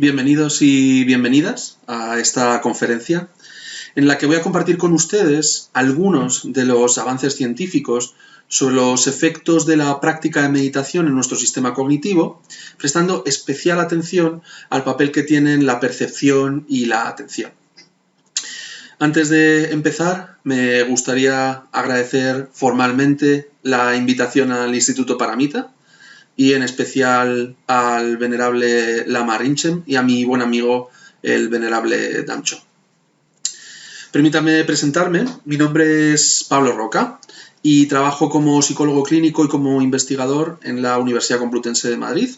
Bienvenidos y bienvenidas a esta conferencia en la que voy a compartir con ustedes algunos de los avances científicos sobre los efectos de la práctica de meditación en nuestro sistema cognitivo, prestando especial atención al papel que tienen la percepción y la atención. Antes de empezar, me gustaría agradecer formalmente la invitación al Instituto Paramita y en especial al venerable Lama Rinchen y a mi buen amigo el venerable Damcho. Permítame presentarme, mi nombre es Pablo Roca y trabajo como psicólogo clínico y como investigador en la Universidad Complutense de Madrid.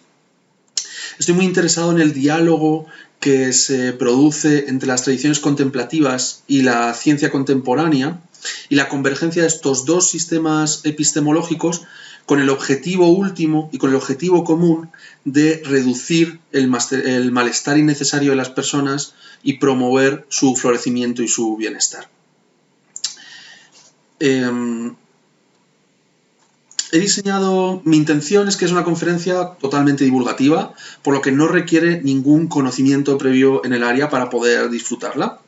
Estoy muy interesado en el diálogo que se produce entre las tradiciones contemplativas y la ciencia contemporánea y la convergencia de estos dos sistemas epistemológicos con el objetivo último y con el objetivo común de reducir el malestar innecesario de las personas y promover su florecimiento y su bienestar. He diseñado, mi intención es que es una conferencia totalmente divulgativa, por lo que no requiere ningún conocimiento previo en el área para poder disfrutarla.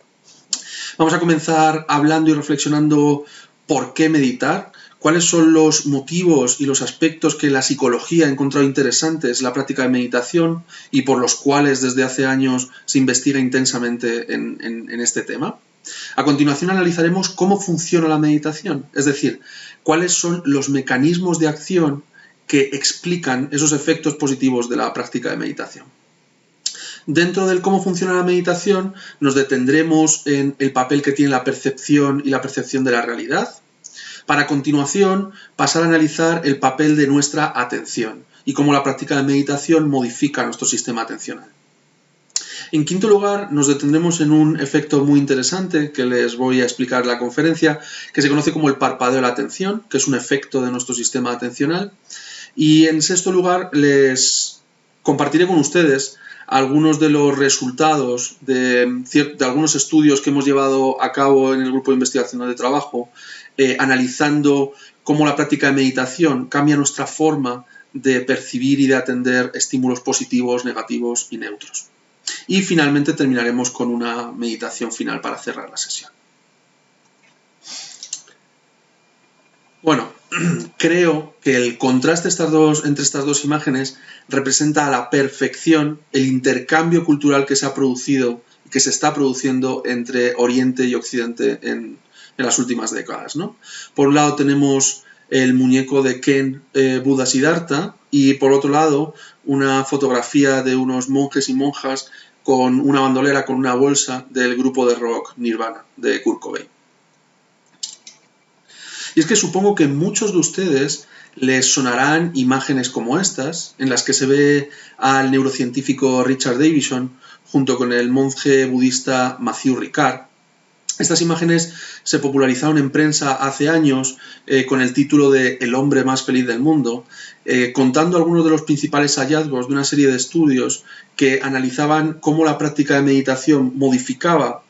Vamos a comenzar hablando y reflexionando por qué meditar, cuáles son los motivos y los aspectos que la psicología ha encontrado interesantes en la práctica de meditación y por los cuales desde hace años se investiga intensamente en este tema. A continuación analizaremos cómo funciona la meditación, es decir, cuáles son los mecanismos de acción que explican esos efectos positivos de la práctica de meditación. Dentro del cómo funciona la meditación nos detendremos en el papel que tiene la percepción y la percepción de la realidad, para a continuación pasar a analizar el papel de nuestra atención y cómo la práctica de meditación modifica nuestro sistema atencional. En quinto lugar, nos detendremos en un efecto muy interesante que les voy a explicar en la conferencia, que se conoce como el parpadeo de la atención, que es un efecto de nuestro sistema atencional. Y en sexto lugar, les compartiré con ustedes algunos de los resultados de algunos estudios que hemos llevado a cabo en el grupo de investigación de trabajo, analizando cómo la práctica de meditación cambia nuestra forma de percibir y de atender estímulos positivos, negativos y neutros. Y finalmente terminaremos con una meditación final para cerrar la sesión. Bueno, creo que el contraste entre estas dos imágenes representa a la perfección el intercambio cultural que se ha producido y que se está produciendo entre Oriente y Occidente en las últimas décadas, ¿no? Por un lado tenemos el muñeco de Ken Buda Siddhartha y por otro lado una fotografía de unos monjes y monjas con una bandolera, con una bolsa del grupo de rock Nirvana de Kurt Cobain. Y es que supongo que muchos de ustedes les sonarán imágenes como estas, en las que se ve al neurocientífico Richard Davidson junto con el monje budista Matthieu Ricard. Estas imágenes se popularizaron en prensa hace años con el título de El hombre más feliz del mundo, contando algunos de los principales hallazgos de una serie de estudios que analizaban cómo la práctica de meditación modificaba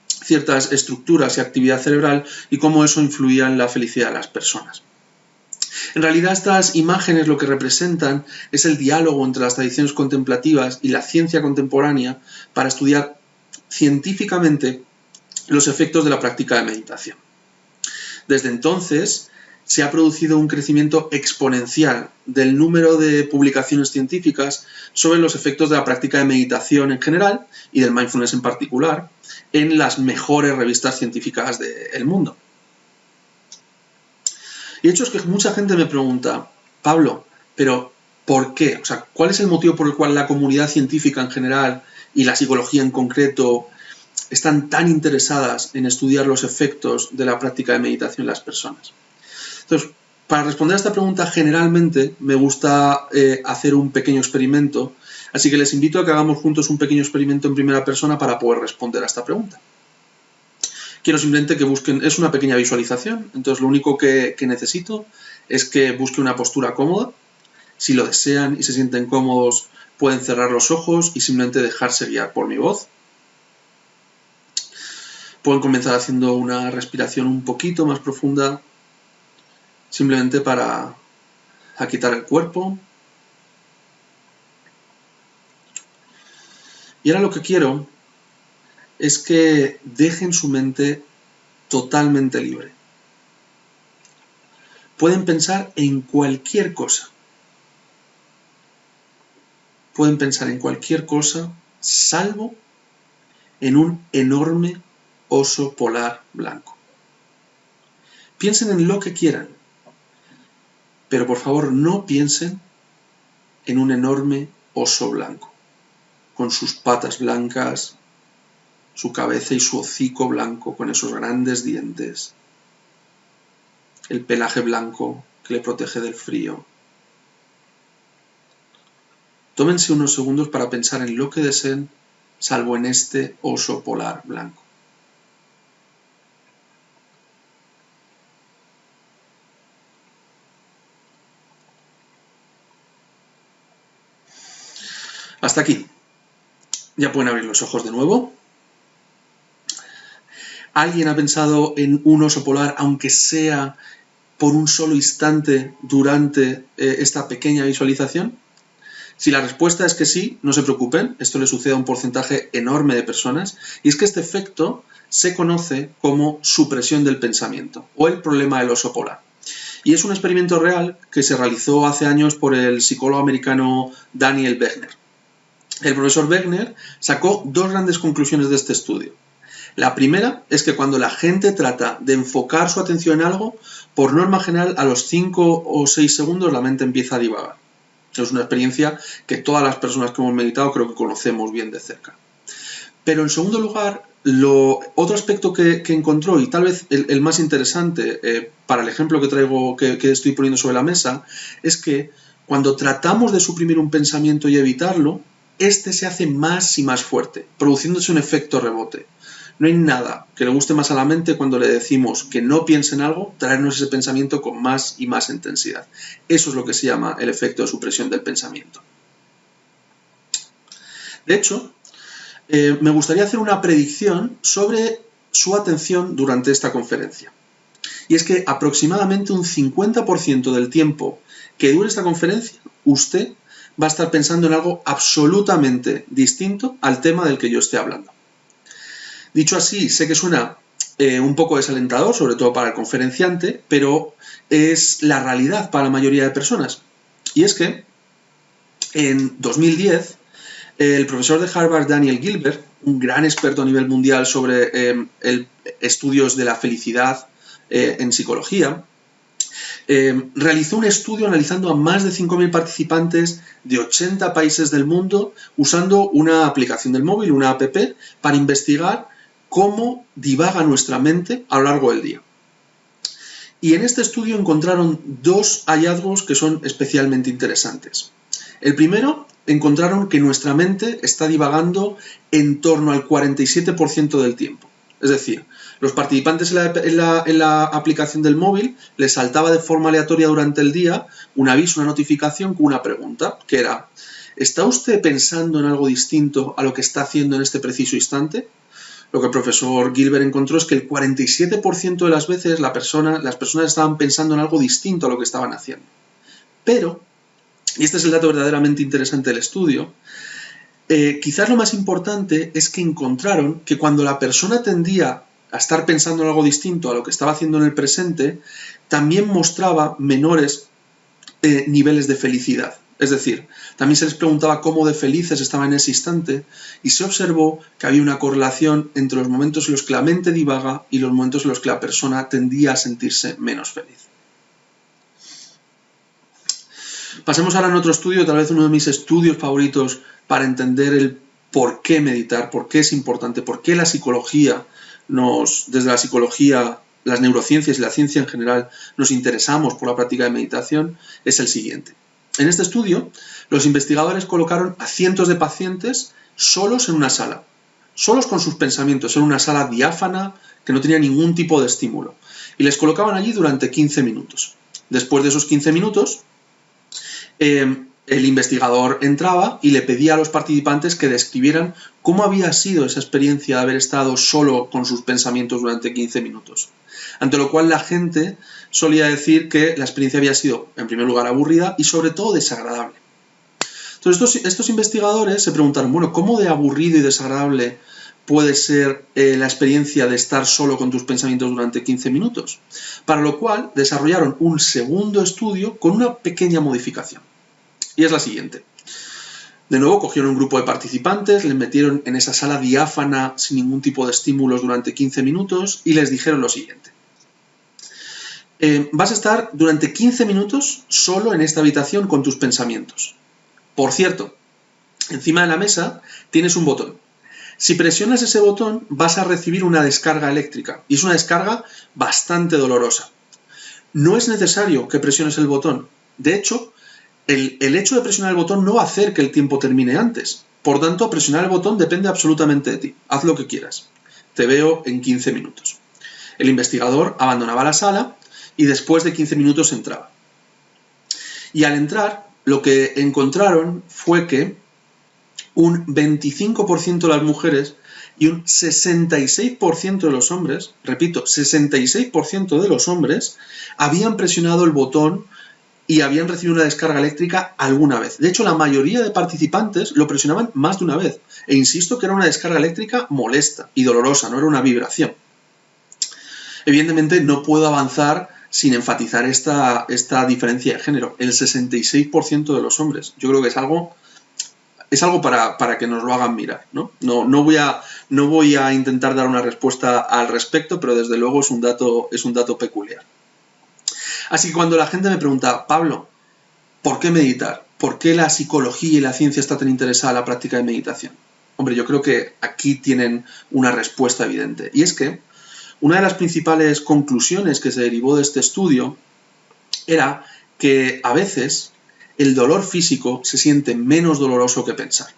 ciertas estructuras y actividad cerebral y cómo eso influía en la felicidad de las personas. En realidad estas imágenes lo que representan es el diálogo entre las tradiciones contemplativas y la ciencia contemporánea para estudiar científicamente los efectos de la práctica de meditación. Desde entonces se ha producido un crecimiento exponencial del número de publicaciones científicas sobre los efectos de la práctica de meditación en general y del mindfulness en particular en las mejores revistas científicas del mundo. Y de hecho es que mucha gente me pregunta, Pablo, pero ¿por qué? O sea, ¿cuál es el motivo por el cual la comunidad científica en general y la psicología en concreto están tan interesadas en estudiar los efectos de la práctica de meditación en las personas? Entonces, para responder a esta pregunta, generalmente me gusta hacer un pequeño experimento, así que les invito a que hagamos juntos un pequeño experimento en primera persona para poder responder a esta pregunta. Quiero simplemente que busquen, es una pequeña visualización, entonces lo único que necesito es que busquen una postura cómoda. Si lo desean y se sienten cómodos, pueden cerrar los ojos y simplemente dejarse guiar por mi voz. Pueden comenzar haciendo una respiración un poquito más profunda, simplemente para aquietar el cuerpo. Y ahora lo que quiero es que dejen su mente totalmente libre. Pueden pensar en cualquier cosa. Pueden pensar en cualquier cosa, salvo en un enorme oso polar blanco. Piensen en lo que quieran, pero por favor no piensen en un enorme oso blanco, con sus patas blancas, su cabeza y su hocico blanco, con esos grandes dientes, el pelaje blanco que le protege del frío. Tómense unos segundos para pensar en lo que deseen, salvo en este oso polar blanco. Hasta aquí. Ya pueden abrir los ojos de nuevo. ¿Alguien ha pensado en un oso polar, aunque sea por un solo instante durante esta pequeña visualización? Si la respuesta es que sí, no se preocupen, esto le sucede a un porcentaje enorme de personas, y es que este efecto se conoce como supresión del pensamiento, o el problema del oso polar. Y es un experimento real que se realizó hace años por el psicólogo americano Daniel Wegner. El profesor Wegner sacó dos grandes conclusiones de este estudio. La primera es que cuando la gente trata de enfocar su atención en algo, por norma general a los 5 o 6 segundos la mente empieza a divagar. Es una experiencia que todas las personas que hemos meditado creo que conocemos bien de cerca. Pero en segundo lugar, otro aspecto que encontró, y tal vez el más interesante para el ejemplo que traigo, que estoy poniendo sobre la mesa, es que cuando tratamos de suprimir un pensamiento y evitarlo, este se hace más y más fuerte, produciéndose un efecto rebote. No hay nada que le guste más a la mente cuando le decimos que no piense en algo, traernos ese pensamiento con más y más intensidad. Eso es lo que se llama el efecto de supresión del pensamiento. De hecho, me gustaría hacer una predicción sobre su atención durante esta conferencia. Y es que aproximadamente un 50% del tiempo que dure esta conferencia, usted va a estar pensando en algo absolutamente distinto al tema del que yo esté hablando. Dicho así, sé que suena un poco desalentador, sobre todo para el conferenciante, pero es la realidad para la mayoría de personas. Y es que en 2010, el profesor de Harvard, Daniel Gilbert, un gran experto a nivel mundial sobre estudios de la felicidad en psicología, realizó un estudio analizando a más de 5.000 participantes de 80 países del mundo usando una aplicación del móvil, una app, para investigar cómo divaga nuestra mente a lo largo del día. Y en este estudio encontraron dos hallazgos que son especialmente interesantes. El primero, encontraron que nuestra mente está divagando en torno al 47% del tiempo. Es decir, los participantes en la aplicación del móvil les saltaba de forma aleatoria durante el día un aviso, una notificación con una pregunta, que era: ¿está usted pensando en algo distinto a lo que está haciendo en este preciso instante? Lo que el profesor Gilbert encontró es que el 47% de las veces las personas estaban pensando en algo distinto a lo que estaban haciendo. Pero, y este es el dato verdaderamente interesante del estudio, quizás lo más importante es que encontraron que cuando la persona tendía a estar pensando en algo distinto a lo que estaba haciendo en el presente, también mostraba menores niveles de felicidad. Es decir, también se les preguntaba cómo de felices estaban en ese instante y se observó que había una correlación entre los momentos en los que la mente divaga y los momentos en los que la persona tendía a sentirse menos feliz. Pasemos ahora a otro estudio, tal vez uno de mis estudios favoritos para entender el por qué meditar, por qué es importante, por qué la psicología desde la psicología, las neurociencias y la ciencia en general nos interesamos por la práctica de meditación, es el siguiente. En este estudio, los investigadores colocaron a cientos de pacientes solos en una sala, solos con sus pensamientos, en una sala diáfana que no tenía ningún tipo de estímulo, y les colocaban allí durante 15 minutos. Después de esos 15 minutos, el investigador entraba y le pedía a los participantes que describieran cómo había sido esa experiencia de haber estado solo con sus pensamientos durante 15 minutos. Ante lo cual la gente solía decir que la experiencia había sido, en primer lugar, aburrida y sobre todo desagradable. Entonces estos investigadores se preguntaron, bueno, ¿cómo de aburrido y desagradable puede ser la experiencia de estar solo con tus pensamientos durante 15 minutos? Para lo cual desarrollaron un segundo estudio con una pequeña modificación. Y es la siguiente. De nuevo, cogieron un grupo de participantes, les metieron en esa sala diáfana sin ningún tipo de estímulos durante 15 minutos y les dijeron lo siguiente. Vas a estar durante 15 minutos solo en esta habitación con tus pensamientos. Por cierto, encima de la mesa tienes un botón. Si presionas ese botón vas a recibir una descarga eléctrica y es una descarga bastante dolorosa. No es necesario que presiones el botón. De hecho, el hecho de presionar el botón no va a hacer que el tiempo termine antes. Por tanto, presionar el botón depende absolutamente de ti. Haz lo que quieras. Te veo en 15 minutos. El investigador abandonaba la sala y después de 15 minutos entraba. Y al entrar, lo que encontraron fue que un 25% de las mujeres y un 66% de los hombres, repito, 66% de los hombres habían presionado el botón y habían recibido una descarga eléctrica alguna vez. De hecho, la mayoría de participantes lo presionaban más de una vez. E insisto que era una descarga eléctrica molesta y dolorosa, no era una vibración. Evidentemente no puedo avanzar sin enfatizar esta diferencia de género. El 66% de los hombres. Yo creo que es algo para que nos lo hagan mirar, ¿no? No voy a intentar dar una respuesta al respecto, pero desde luego es un dato peculiar. Así que cuando la gente me pregunta, Pablo, ¿por qué meditar? ¿Por qué la psicología y la ciencia está tan interesada en la práctica de meditación? Hombre, yo creo que aquí tienen una respuesta evidente. Y es que una de las principales conclusiones que se derivó de este estudio era que a veces el dolor físico se siente menos doloroso que pensar.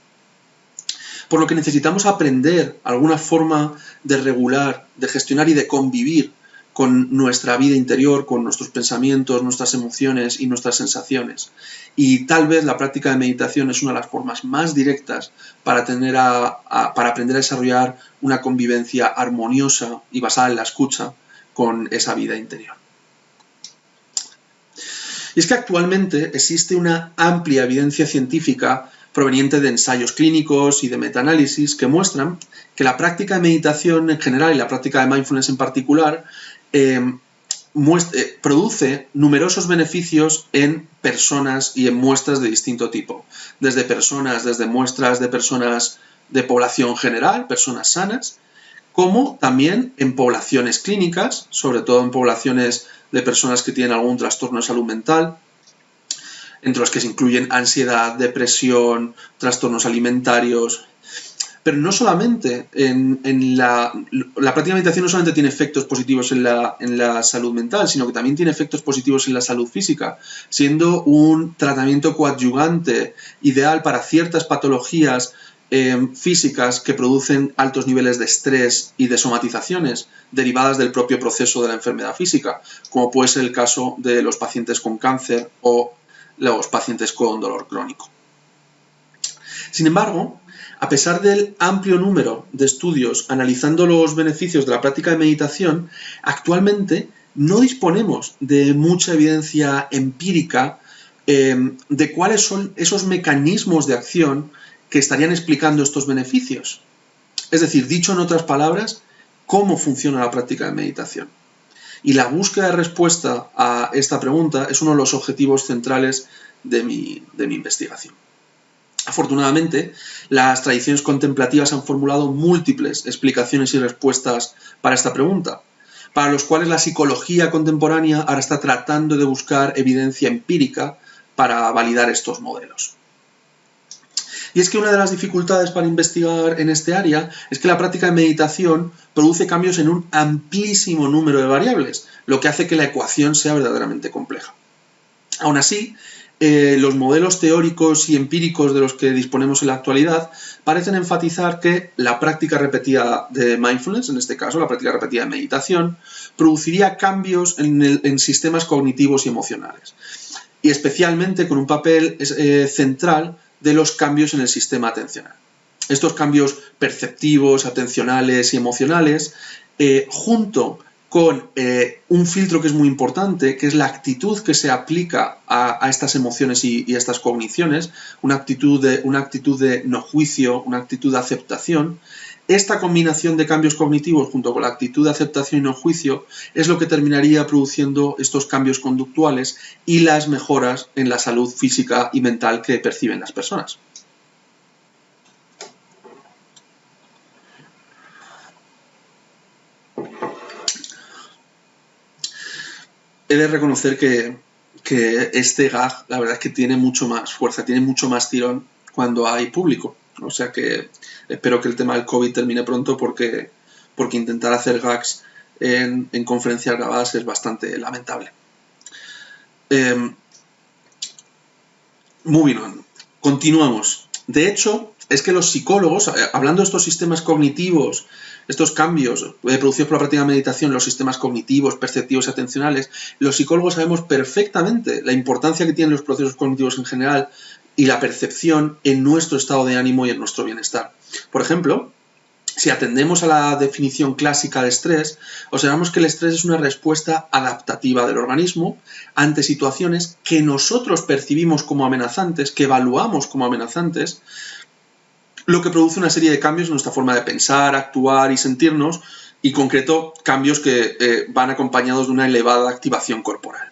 Por lo que necesitamos aprender alguna forma de regular, de gestionar y de convivir con nuestra vida interior, con nuestros pensamientos, nuestras emociones y nuestras sensaciones. Y tal vez la práctica de meditación es una de las formas más directas para aprender a desarrollar una convivencia armoniosa y basada en la escucha con esa vida interior. Y es que actualmente existe una amplia evidencia científica proveniente de ensayos clínicos y de metaanálisis que muestran que la práctica de meditación en general y la práctica de mindfulness en particular produce numerosos beneficios en personas y en muestras de distinto tipo. Desde muestras de personas de población general, personas sanas, como también en poblaciones clínicas, sobre todo en poblaciones de personas que tienen algún trastorno de salud mental, entre los que se incluyen ansiedad, depresión, trastornos alimentarios. Pero no solamente la práctica de meditación no solamente tiene efectos positivos en la salud mental, sino que también tiene efectos positivos en la salud física, siendo un tratamiento coadyuvante ideal para ciertas patologías físicas que producen altos niveles de estrés y de somatizaciones derivadas del propio proceso de la enfermedad física, como puede ser el caso de los pacientes con cáncer o los pacientes con dolor crónico. Sin embargo, a pesar del amplio número de estudios analizando los beneficios de la práctica de meditación, actualmente no disponemos de mucha evidencia empírica de cuáles son esos mecanismos de acción que estarían explicando estos beneficios. Es decir, dicho en otras palabras, cómo funciona la práctica de meditación. Y la búsqueda de respuesta a esta pregunta es uno de los objetivos centrales de mi investigación. Afortunadamente, las tradiciones contemplativas han formulado múltiples explicaciones y respuestas para esta pregunta, para los cuales la psicología contemporánea ahora está tratando de buscar evidencia empírica para validar estos modelos. Y es que una de las dificultades para investigar en este área es que la práctica de meditación produce cambios en un amplísimo número de variables, lo que hace que la ecuación sea verdaderamente compleja. Aún así, los modelos teóricos y empíricos de los que disponemos en la actualidad parecen enfatizar que la práctica repetida de mindfulness, en este caso la práctica repetida de meditación, produciría cambios en sistemas cognitivos y emocionales, y especialmente con un papel central de los cambios en el sistema atencional. Estos cambios perceptivos, atencionales y emocionales, junto con un filtro que es muy importante, que es la actitud que se aplica a estas emociones y a estas cogniciones, una actitud de no juicio, una actitud de aceptación. Esta combinación de cambios cognitivos junto con la actitud de aceptación y no juicio es lo que terminaría produciendo estos cambios conductuales y las mejoras en la salud física y mental que perciben las personas. He de reconocer que este gag, la verdad es que tiene mucho más fuerza, tiene mucho más tirón cuando hay público. O sea que espero que el tema del COVID termine pronto porque intentar hacer gags en conferencias grabadas es bastante lamentable. Moving on. Continuamos. De hecho, es que los psicólogos, hablando de estos sistemas cognitivos, estos cambios producidos por la práctica de meditación, los sistemas cognitivos, perceptivos y atencionales, los psicólogos sabemos perfectamente la importancia que tienen los procesos cognitivos en general y la percepción en nuestro estado de ánimo y en nuestro bienestar. Por ejemplo, si atendemos a la definición clásica de estrés, observamos que el estrés es una respuesta adaptativa del organismo ante situaciones que nosotros percibimos como amenazantes, que evaluamos como amenazantes, lo que produce una serie de cambios en nuestra forma de pensar, actuar y sentirnos, y en concreto cambios que van acompañados de una elevada activación corporal,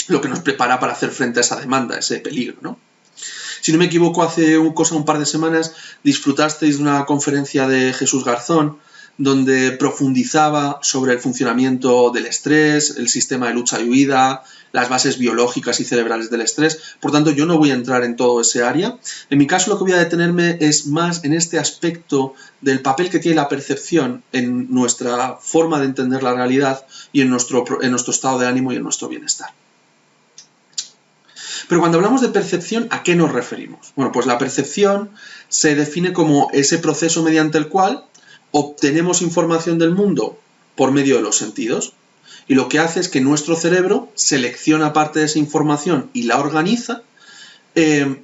lo que nos prepara para hacer frente a esa demanda, a ese peligro, ¿no? Si no me equivoco, hace un par de semanas disfrutasteis de una conferencia de Jesús Garzón donde profundizaba sobre el funcionamiento del estrés, el sistema de lucha y huida, las bases biológicas y cerebrales del estrés. Por tanto, yo no voy a entrar en todo ese área. En mi caso, lo que voy a detenerme es más en este aspecto del papel que tiene la percepción en nuestra forma de entender la realidad y en nuestro estado de ánimo y en nuestro bienestar. Pero cuando hablamos de percepción, ¿a qué nos referimos? Bueno, pues la percepción se define como ese proceso mediante el cual obtenemos información del mundo por medio de los sentidos. Y lo que hace es que nuestro cerebro selecciona parte de esa información y la organiza,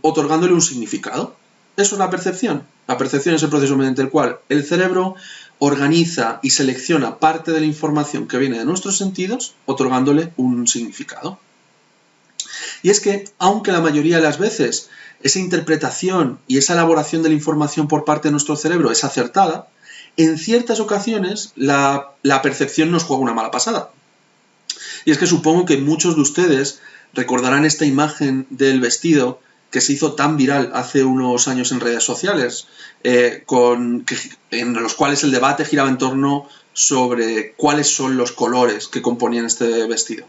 otorgándole un significado. Eso es la percepción. La percepción es el proceso mediante el cual el cerebro organiza y selecciona parte de la información que viene de nuestros sentidos, otorgándole un significado. Y es que, aunque la mayoría de las veces esa interpretación y esa elaboración de la información por parte de nuestro cerebro es acertada, en ciertas ocasiones la percepción nos juega una mala pasada. Y es que supongo que muchos de ustedes recordarán esta imagen del vestido que se hizo tan viral hace unos años en redes sociales, en los cuales el debate giraba en torno sobre cuáles son los colores que componían este vestido.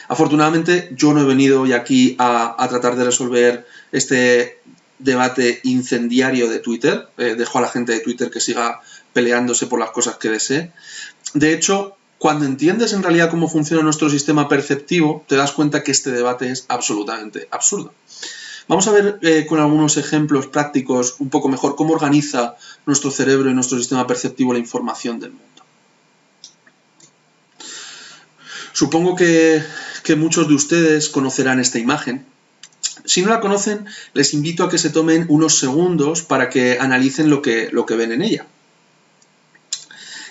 Afortunadamente, yo no he venido hoy aquí a tratar de resolver este debate incendiario de Twitter. Dejo a la gente de Twitter que siga peleándose por las cosas que desee. De hecho, cuando entiendes en realidad cómo funciona nuestro sistema perceptivo, te das cuenta que este debate es absolutamente absurdo. Vamos a ver con algunos ejemplos prácticos un poco mejor cómo organiza nuestro cerebro y nuestro sistema perceptivo la información del mundo. Supongo que muchos de ustedes conocerán esta imagen. Si no la conocen, les invito a que se tomen unos segundos para que analicen lo que ven en ella.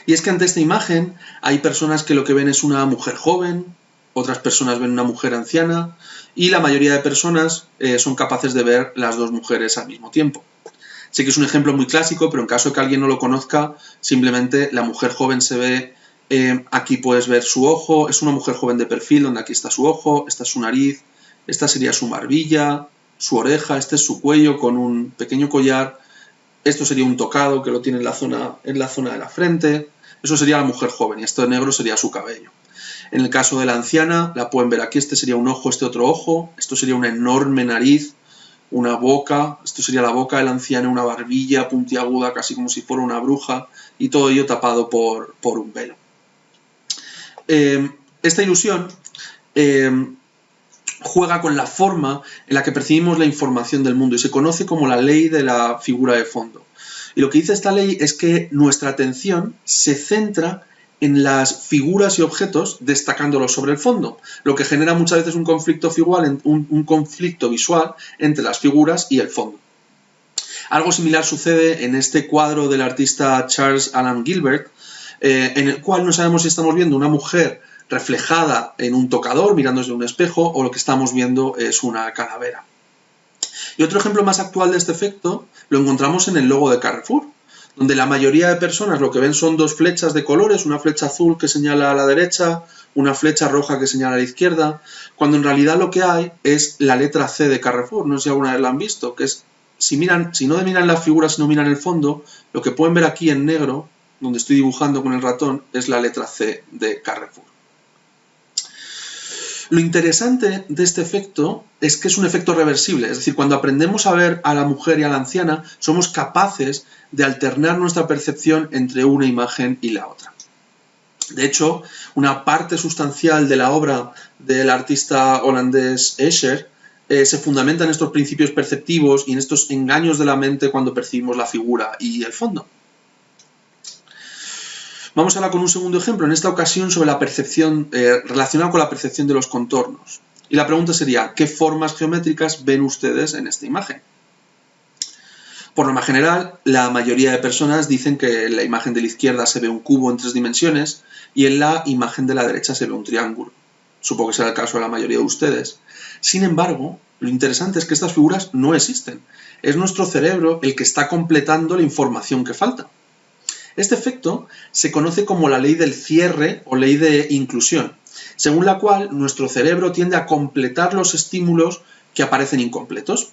Y es que ante esta imagen hay personas que lo que ven es una mujer joven, otras personas ven una mujer anciana y la mayoría de personas son capaces de ver las dos mujeres al mismo tiempo. Sé que es un ejemplo muy clásico, pero en caso de que alguien no lo conozca, simplemente la mujer joven se ve, aquí puedes ver su ojo, es una mujer joven de perfil donde aquí está su ojo, esta es su nariz, esta sería su barbilla, su oreja, este es su cuello con un pequeño collar, esto sería un tocado que lo tiene en la zona de la frente, eso sería la mujer joven y esto de negro sería su cabello. En el caso de la anciana, la pueden ver aquí, este sería un ojo, este otro ojo, esto sería una enorme nariz, una boca, esto sería la boca de la anciana, una barbilla puntiaguda, casi como si fuera una bruja, y todo ello tapado por un velo. Esta ilusión juega con la forma en la que percibimos la información del mundo y se conoce como la ley de la figura de fondo. Y lo que dice esta ley es que nuestra atención se centra en las figuras y objetos destacándolos sobre el fondo, lo que genera muchas veces un conflicto visual entre las figuras y el fondo. Algo similar sucede en este cuadro del artista Charles Alan Gilbert, en el cual no sabemos si estamos viendo una mujer reflejada en un tocador, mirándose en un espejo, o lo que estamos viendo es una calavera. Y otro ejemplo más actual de este efecto lo encontramos en el logo de Carrefour, donde la mayoría de personas lo que ven son dos flechas de colores, una flecha azul que señala a la derecha, una flecha roja que señala a la izquierda, cuando en realidad lo que hay es la letra C de Carrefour. No sé si alguna vez la han visto, que es, si no miran la figura, si no miran el fondo, lo que pueden ver aquí en negro, donde estoy dibujando con el ratón, es la letra C de Carrefour. Lo interesante de este efecto es que es un efecto reversible, es decir, cuando aprendemos a ver a la mujer y a la anciana, somos capaces de alternar nuestra percepción entre una imagen y la otra. De hecho, una parte sustancial de la obra del artista holandés Escher se fundamenta en estos principios perceptivos y en estos engaños de la mente cuando percibimos la figura y el fondo. Vamos ahora con un segundo ejemplo, en esta ocasión sobre la percepción, relacionado con la percepción de los contornos. Y la pregunta sería, ¿qué formas geométricas ven ustedes en esta imagen? Por norma general, la mayoría de personas dicen que en la imagen de la izquierda se ve un cubo en 3 dimensiones y en la imagen de la derecha se ve un triángulo. Supongo que será el caso de la mayoría de ustedes. Sin embargo, lo interesante es que estas figuras no existen. Es nuestro cerebro el que está completando la información que falta. Este efecto se conoce como la ley del cierre o ley de inclusión, según la cual nuestro cerebro tiende a completar los estímulos que aparecen incompletos.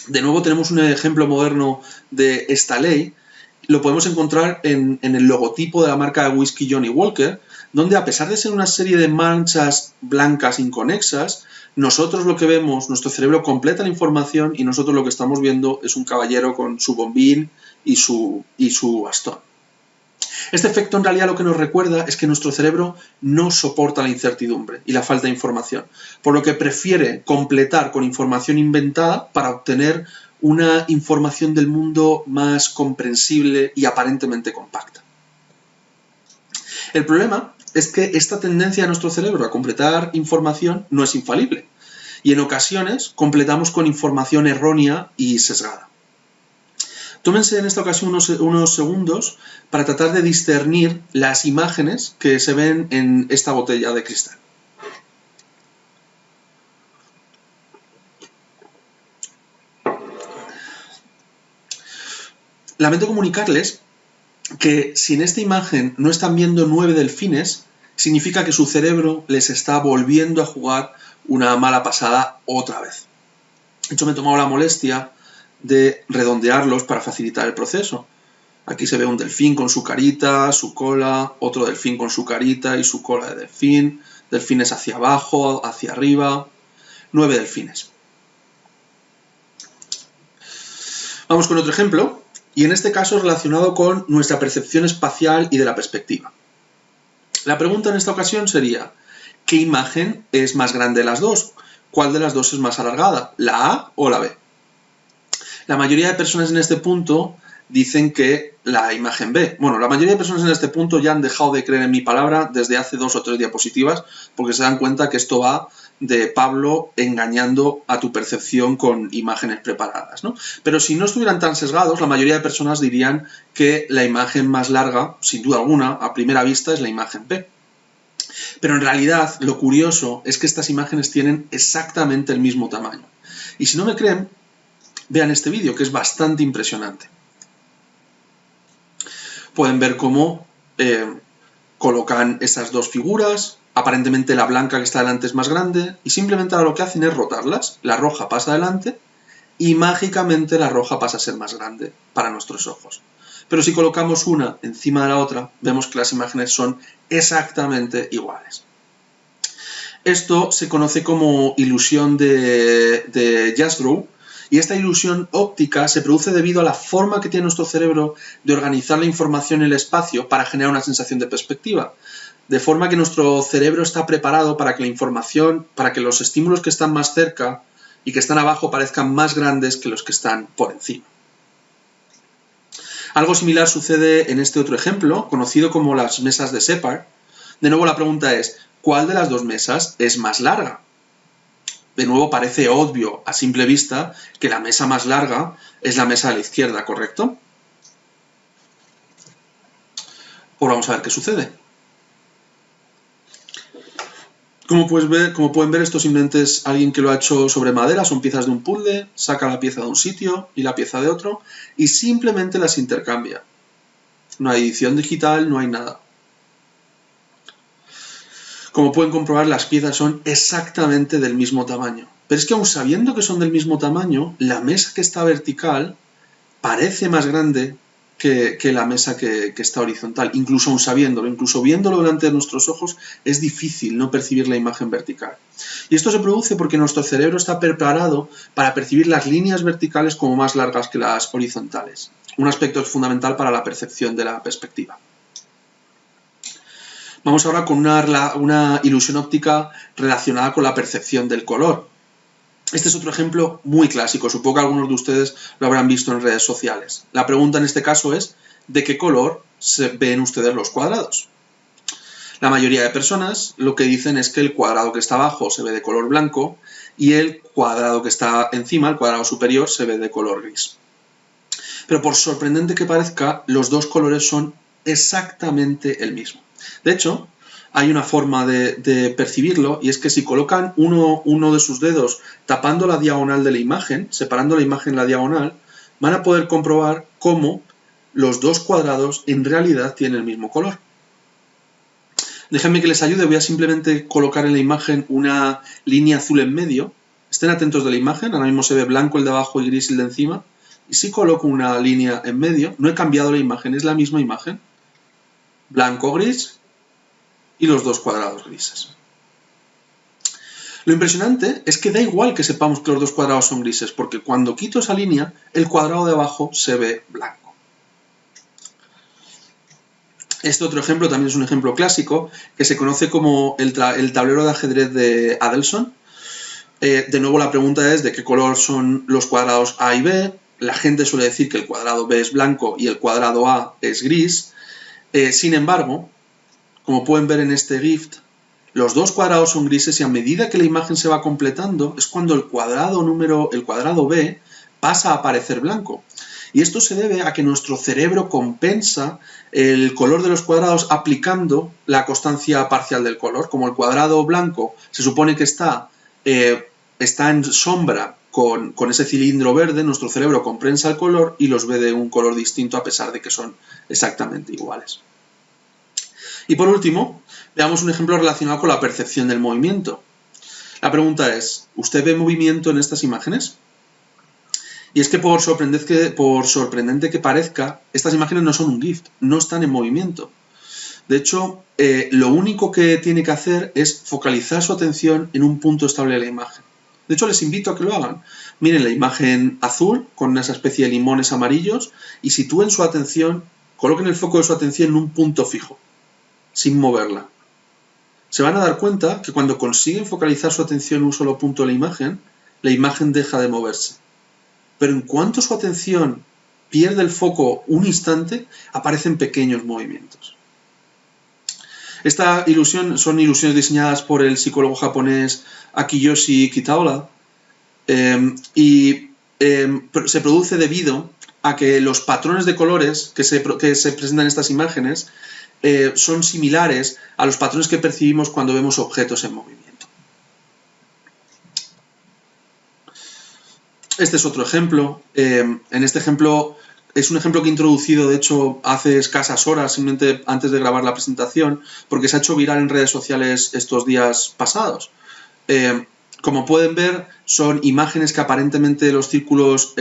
De nuevo tenemos un ejemplo moderno de esta ley. Lo podemos encontrar en el logotipo de la marca de whisky Johnnie Walker, donde a pesar de ser una serie de manchas blancas inconexas, nosotros lo que vemos, nuestro cerebro completa la información y nosotros lo que estamos viendo es un caballero con su bombín y su bastón. Este efecto en realidad lo que nos recuerda es que nuestro cerebro no soporta la incertidumbre y la falta de información, por lo que prefiere completar con información inventada para obtener una información del mundo más comprensible y aparentemente compacta. El problema es que esta tendencia de nuestro cerebro a completar información no es infalible, y en ocasiones completamos con información errónea y sesgada. Tómense en esta ocasión unos segundos para tratar de discernir las imágenes que se ven en esta botella de cristal. Lamento comunicarles que si en esta imagen no están viendo 9 delfines, significa que su cerebro les está volviendo a jugar una mala pasada otra vez. De hecho, me he tomado la molestia de redondearlos para facilitar el proceso. Aquí se ve un delfín con su carita, su cola, otro delfín con su carita y su cola de delfín, delfines hacia abajo, hacia arriba, 9 delfines. Vamos con otro ejemplo, y en este caso relacionado con nuestra percepción espacial y de la perspectiva. La pregunta en esta ocasión sería, ¿qué imagen es más grande de las dos? ¿Cuál de las dos es más alargada? ¿La A o la B? La mayoría de personas en este punto dicen que la imagen B. Bueno, la mayoría de personas en este punto ya han dejado de creer en mi palabra desde hace 2 o 3 diapositivas porque se dan cuenta que esto va de Pablo engañando a tu percepción con imágenes preparadas, ¿no? Pero si no estuvieran tan sesgados, la mayoría de personas dirían que la imagen más larga, sin duda alguna, a primera vista, es la imagen B. Pero en realidad, lo curioso es que estas imágenes tienen exactamente el mismo tamaño. Y si no me creen, vean este vídeo, que es bastante impresionante. Pueden ver cómo colocan esas dos figuras, aparentemente la blanca que está delante es más grande, y simplemente ahora lo que hacen es rotarlas. La roja pasa adelante y mágicamente la roja pasa a ser más grande para nuestros ojos. Pero si colocamos una encima de la otra, vemos que las imágenes son exactamente iguales. Esto se conoce como ilusión de Jastrow, y esta ilusión óptica se produce debido a la forma que tiene nuestro cerebro de organizar la información en el espacio para generar una sensación de perspectiva. De forma que nuestro cerebro está preparado para que la información, para que los estímulos que están más cerca y que están abajo parezcan más grandes que los que están por encima. Algo similar sucede en este otro ejemplo, conocido como las mesas de Shepard. De nuevo la pregunta es, ¿cuál de las dos mesas es más larga? De nuevo parece obvio a simple vista que la mesa más larga es la mesa de la izquierda, ¿correcto? Pues vamos a ver qué sucede. Como pueden ver, esto simplemente es alguien que lo ha hecho sobre madera, son piezas de un puzzle, saca la pieza de un sitio y la pieza de otro y simplemente las intercambia. No hay edición digital, no hay nada. Como pueden comprobar, las piezas son exactamente del mismo tamaño. Pero es que aun sabiendo que son del mismo tamaño, la mesa que está vertical parece más grande que la mesa que está horizontal, incluso aun sabiéndolo, incluso viéndolo delante de nuestros ojos, es difícil no percibir la imagen vertical. Y esto se produce porque nuestro cerebro está preparado para percibir las líneas verticales como más largas que las horizontales. Un aspecto fundamental para la percepción de la perspectiva. Vamos ahora con una ilusión óptica relacionada con la percepción del color. Este es otro ejemplo muy clásico, supongo que algunos de ustedes lo habrán visto en redes sociales. La pregunta en este caso es, ¿de qué color se ven ustedes los cuadrados? La mayoría de personas lo que dicen es que el cuadrado que está abajo se ve de color blanco y el cuadrado que está encima, el cuadrado superior, se ve de color gris. Pero por sorprendente que parezca, los dos colores son exactamente el mismo. De hecho, hay una forma de percibirlo y es que si colocan uno de sus dedos tapando la diagonal de la imagen, separando la imagen en la diagonal, van a poder comprobar cómo los dos cuadrados en realidad tienen el mismo color. Déjenme que les ayude, voy a simplemente colocar en la imagen una línea azul en medio. Estén atentos de la imagen, ahora mismo se ve blanco el de abajo y gris el de encima. Y si coloco una línea en medio, no he cambiado la imagen, es la misma imagen. Blanco, gris y los dos cuadrados grises. Lo impresionante es que da igual que sepamos que los dos cuadrados son grises, porque cuando quito esa línea, el cuadrado de abajo se ve blanco. Este otro ejemplo también es un ejemplo clásico, que se conoce como el tablero de ajedrez de Adelson. De nuevo la pregunta es de qué color son los cuadrados A y B. La gente suele decir que el cuadrado B es blanco y el cuadrado A es gris. Sin embargo, como pueden ver en este GIF, los dos cuadrados son grises y a medida que la imagen se va completando es cuando el cuadrado B pasa a aparecer blanco. Y esto se debe a que nuestro cerebro compensa el color de los cuadrados aplicando la constancia parcial del color. Como el cuadrado blanco se supone que está en sombra con ese cilindro verde, nuestro cerebro compensa el color y los ve de un color distinto a pesar de que son exactamente iguales. Y por último, veamos un ejemplo relacionado con la percepción del movimiento. La pregunta es, ¿usted ve movimiento en estas imágenes? Y es que por sorprendente que parezca, estas imágenes no son un GIF, no están en movimiento. De hecho, lo único que tiene que hacer es focalizar su atención en un punto estable de la imagen. De hecho, les invito a que lo hagan. Miren la imagen azul con esa especie de limones amarillos y sitúen su atención, coloquen el foco de su atención en un punto fijo, sin moverla. Se van a dar cuenta que cuando consiguen focalizar su atención en un solo punto de la imagen deja de moverse. Pero en cuanto su atención pierde el foco un instante, aparecen pequeños movimientos. Esta ilusión son ilusiones diseñadas por el psicólogo japonés Akiyoshi Kitaola se produce debido a que los patrones de colores que se presentan en estas imágenes son similares a los patrones que percibimos cuando vemos objetos en movimiento. Este es otro ejemplo. En este ejemplo es un ejemplo que he introducido, de hecho, hace escasas horas, simplemente antes de grabar la presentación, porque se ha hecho viral en redes sociales estos días pasados. Como pueden ver, son imágenes que aparentemente los círculos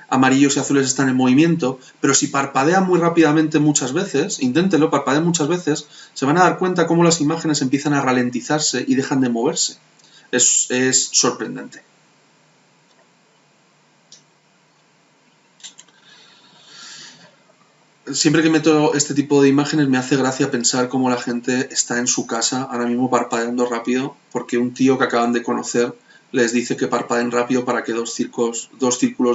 amarillos y azules están en movimiento, pero si parpadean muy rápidamente muchas veces, inténtenlo, parpadean muchas veces, se van a dar cuenta cómo las imágenes empiezan a ralentizarse y dejan de moverse. Es sorprendente. Siempre que meto este tipo de imágenes me hace gracia pensar cómo la gente está en su casa ahora mismo parpadeando rápido porque un tío que acaban de conocer les dice que parpadeen rápido para que dos círculos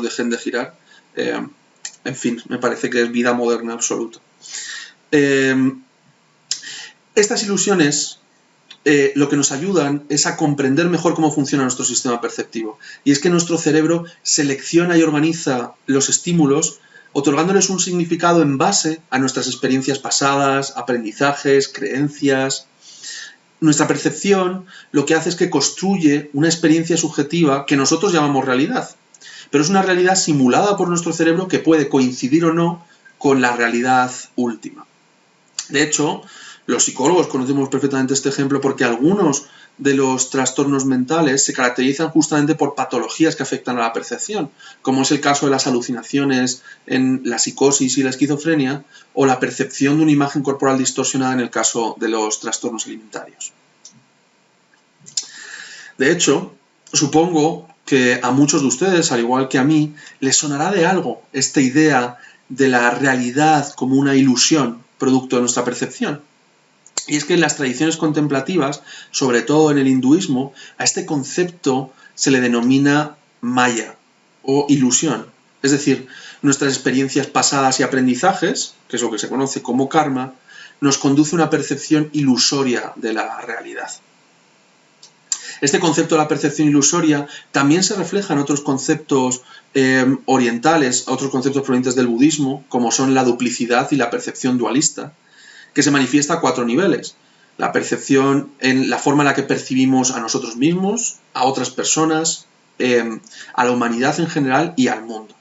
dejen de girar. En fin, me parece que es vida moderna absoluta. Estas ilusiones lo que nos ayudan es a comprender mejor cómo funciona nuestro sistema perceptivo. Y es que nuestro cerebro selecciona y organiza los estímulos otorgándoles un significado en base a nuestras experiencias pasadas, aprendizajes, creencias. Nuestra percepción lo que hace es que construye una experiencia subjetiva que nosotros llamamos realidad, pero es una realidad simulada por nuestro cerebro que puede coincidir o no con la realidad última. De hecho, los psicólogos conocemos perfectamente este ejemplo porque algunos de los trastornos mentales se caracterizan justamente por patologías que afectan a la percepción, como es el caso de las alucinaciones en la psicosis y la esquizofrenia, o la percepción de una imagen corporal distorsionada en el caso de los trastornos alimentarios. De hecho, supongo que a muchos de ustedes, al igual que a mí, les sonará de algo esta idea de la realidad como una ilusión producto de nuestra percepción. Y es que en las tradiciones contemplativas, sobre todo en el hinduismo, a este concepto se le denomina maya o ilusión. Es decir, nuestras experiencias pasadas y aprendizajes, que es lo que se conoce como karma, nos conduce a una percepción ilusoria de la realidad. Este concepto de la percepción ilusoria también se refleja en otros conceptos orientales, otros conceptos provenientes del budismo, como son la duplicidad y la percepción dualista, que se manifiesta a 4 niveles. La percepción en la forma en la que percibimos a nosotros mismos, a otras personas, a la humanidad en general y al mundo.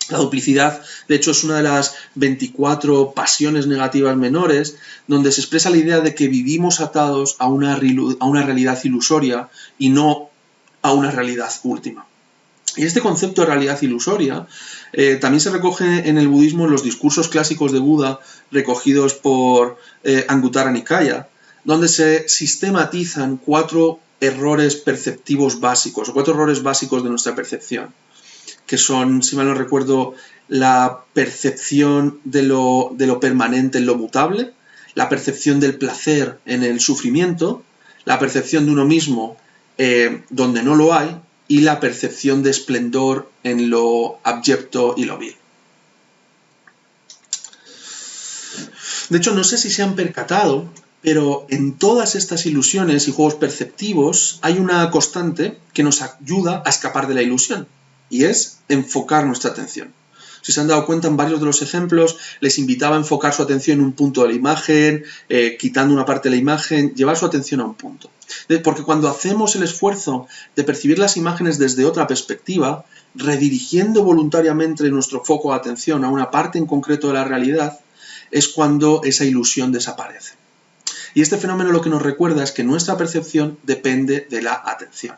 La duplicidad, de hecho, es una de las 24 pasiones negativas menores, donde se expresa la idea de que vivimos atados a una realidad ilusoria y no a una realidad última. Y este concepto de realidad ilusoria también se recoge en el budismo en los discursos clásicos de Buda recogidos por Anguttara Nikaya, donde se sistematizan 4 errores perceptivos básicos, o 4 errores básicos de nuestra percepción, que son, si mal no recuerdo, la percepción de lo permanente en lo mutable, la percepción del placer en el sufrimiento, la percepción de uno mismo donde no lo hay, y la percepción de esplendor en lo abyecto y lo vil. De hecho, no sé si se han percatado, pero en todas estas ilusiones y juegos perceptivos hay una constante que nos ayuda a escapar de la ilusión, y es enfocar nuestra atención. Si se han dado cuenta, en varios de los ejemplos les invitaba a enfocar su atención en un punto de la imagen, quitando una parte de la imagen, llevar su atención a un punto. Porque cuando hacemos el esfuerzo de percibir las imágenes desde otra perspectiva, redirigiendo voluntariamente nuestro foco de atención a una parte en concreto de la realidad, es cuando esa ilusión desaparece. Y este fenómeno lo que nos recuerda es que nuestra percepción depende de la atención.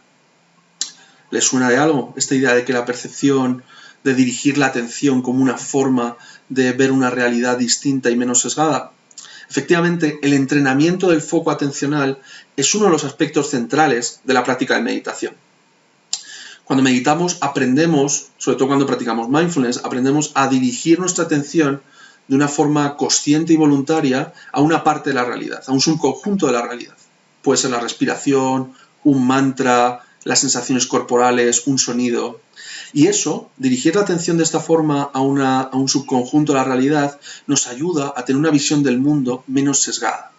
¿Les suena de algo esta idea de que la percepción, de dirigir la atención como una forma de ver una realidad distinta y menos sesgada? Efectivamente, el entrenamiento del foco atencional es uno de los aspectos centrales de la práctica de meditación. Cuando meditamos aprendemos, sobre todo cuando practicamos mindfulness, aprendemos a dirigir nuestra atención de una forma consciente y voluntaria a una parte de la realidad, a un subconjunto de la realidad. Puede ser la respiración, un mantra, las sensaciones corporales, un sonido. Y eso, dirigir la atención de esta forma a un subconjunto de la realidad, nos ayuda a tener una visión del mundo menos sesgada.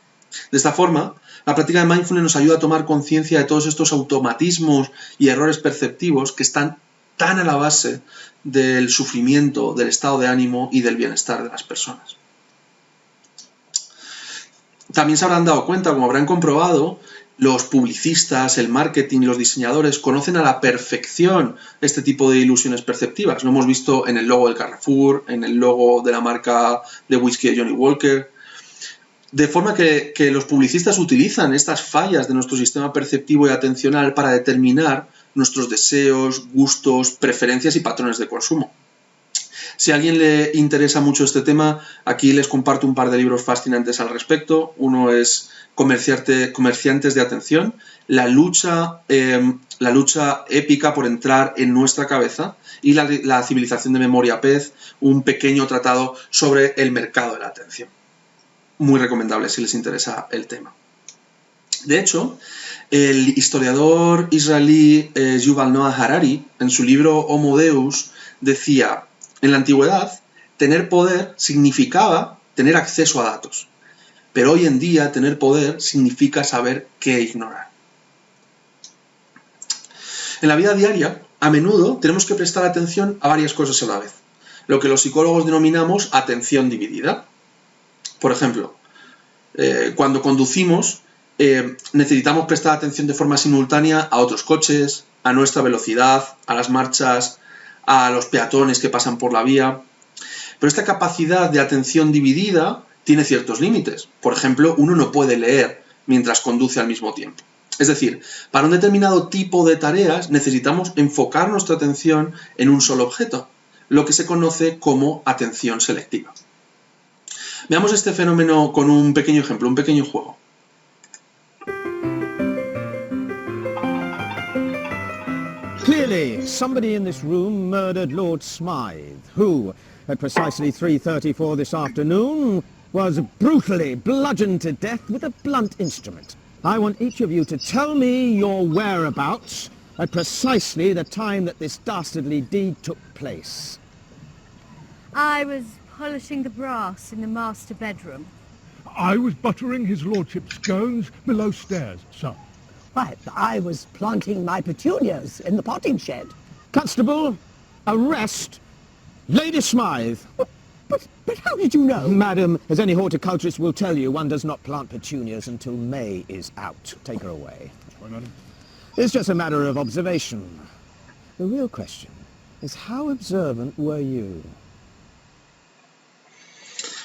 De esta forma, la práctica de mindfulness nos ayuda a tomar conciencia de todos estos automatismos y errores perceptivos que están tan a la base del sufrimiento, del estado de ánimo y del bienestar de las personas. También se habrán dado cuenta, como habrán comprobado, los publicistas, el marketing y los diseñadores conocen a la perfección este tipo de ilusiones perceptivas. Lo hemos visto en el logo del Carrefour, en el logo de la marca de whisky de Johnny Walker. De forma que los publicistas utilizan estas fallas de nuestro sistema perceptivo y atencional para determinar nuestros deseos, gustos, preferencias y patrones de consumo. Si a alguien le interesa mucho este tema, aquí les comparto un par de libros fascinantes al respecto. Uno es Comerciantes de Atención, la lucha épica por entrar en nuestra cabeza, y la civilización de Memoria Pez, un pequeño tratado sobre el mercado de la atención. Muy recomendable si les interesa el tema. De hecho, el historiador israelí Yuval Noah Harari, en su libro Homo Deus, decía: en la antigüedad, tener poder significaba tener acceso a datos, pero hoy en día tener poder significa saber qué ignorar. En la vida diaria, a menudo tenemos que prestar atención a varias cosas a la vez. lo que los psicólogos denominamos atención dividida. Por ejemplo, cuando conducimos, necesitamos prestar atención de forma simultánea a otros coches, a nuestra velocidad, a las marchas, a los peatones que pasan por la vía. Pero esta capacidad de atención dividida tiene ciertos límites. Por ejemplo, uno no puede leer mientras conduce al mismo tiempo. Es decir, para un determinado tipo de tareas necesitamos enfocar nuestra atención en un solo objeto, lo que se conoce como atención selectiva. Veamos este fenómeno con un pequeño ejemplo, un pequeño juego. Clearly, somebody in this room murdered Lord Smythe, who, at precisely 3:34 this afternoon, was brutally bludgeoned to death with a blunt instrument. I want each of you to tell me your whereabouts at precisely the time that this dastardly deed took place. I was polishing the brass in the master bedroom. I was buttering his lordship's scones below stairs, sir. Why, I was planting my petunias in the potting shed. Constable, arrest Lady Smythe. But how did you know? Madam, as any horticulturist will tell you, one does not plant petunias until May is out. Take her away. Why, madam? It's just a matter of observation. The real question is how observant were you?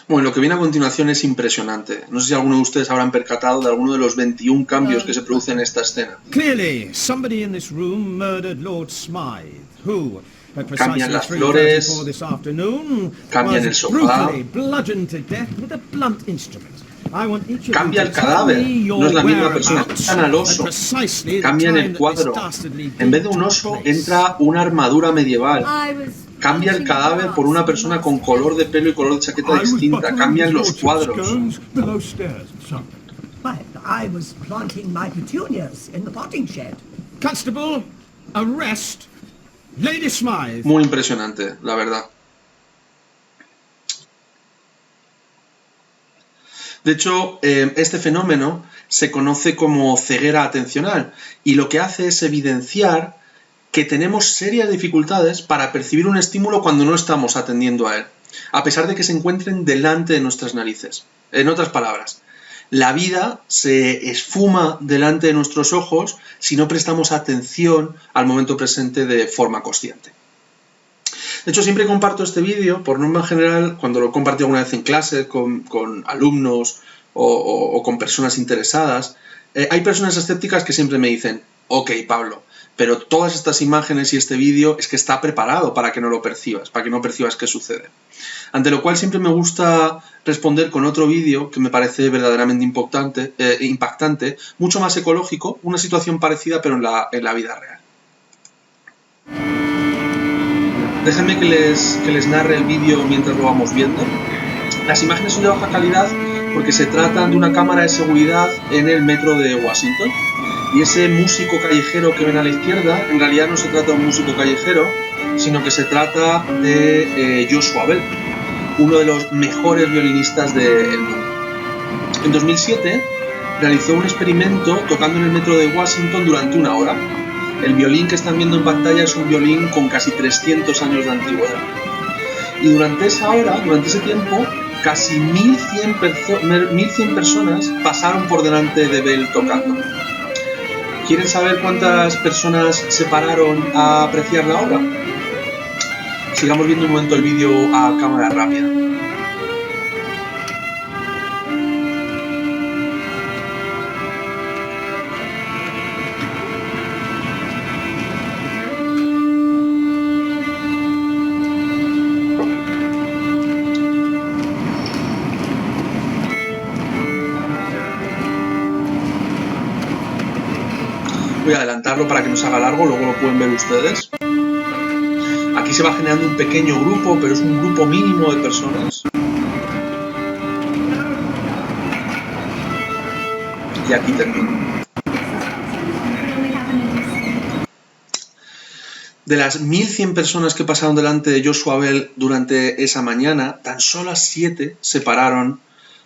Bueno, lo que viene a continuación es impresionante. No sé si alguno de ustedes habrán percatado de alguno de los 21 cambios que se producen en esta escena. Clearly, somebody in this room murdered Lord Smythe, who, at Cambian precisely las flores, 3:34 this afternoon, cambian el was sofá, brutally bludgeoned to death with a blunt instrument. I want each of cambia you el to tell cadáver, me your no es la misma persona, whereabouts quitan al at oso, precisely the cambian time el that cuadro, this dastardly en vez deed de un took oso place. entra una armadura medieval, I was cambia el polishing the cadáver brass por una in the persona master con color de pelo y color de chaqueta I was distinta, buttering cambian his los lordship's cuadros. scones below stairs, sir. Why, I was planting my petunias in the potting shed. Constable, arrest Lady Smythe. Muy impresionante, la verdad. De hecho, este fenómeno se conoce como ceguera atencional y lo que hace es evidenciar que tenemos serias dificultades para percibir un estímulo cuando no estamos atendiendo a él, a pesar de que se encuentren delante de nuestras narices. En otras palabras, la vida se esfuma delante de nuestros ojos si no prestamos atención al momento presente de forma consciente. De hecho, siempre comparto este vídeo, por norma general, cuando lo he compartido alguna vez en clase con alumnos o con personas interesadas, hay personas escépticas que siempre me dicen, ok, Pablo, pero todas estas imágenes y este vídeo es que está preparado para que no lo percibas, para que no percibas qué sucede. Ante lo cual siempre me gusta responder con otro vídeo que me parece verdaderamente impactante, mucho más ecológico, una situación parecida pero en la vida real. Déjenme que les narre el vídeo mientras lo vamos viendo. Las imágenes son de baja calidad porque se tratan de una cámara de seguridad en el metro de Washington. Y ese músico callejero que ven a la izquierda, en realidad no se trata de un músico callejero, sino que se trata de Joshua Bell, uno de los mejores violinistas del mundo. En 2007 realizó un experimento tocando en el metro de Washington durante 1 hora. El violín que están viendo en pantalla es un violín con casi 300 años de antigüedad. Y durante esa hora, durante ese tiempo, casi 1.100 personas pasaron por delante de Bell tocando. ¿Quieren saber cuántas personas se pararon a apreciar la obra? Sigamos viendo un momento el vídeo a cámara rápida. Voy a adelantarlo para que no se haga largo, luego lo pueden ver ustedes. Aquí se va generando un pequeño grupo, pero es un grupo mínimo de personas. Y aquí termino. De las 1.100 personas que pasaron delante de Joshua Bell durante esa mañana, tan solo 7 se pararon,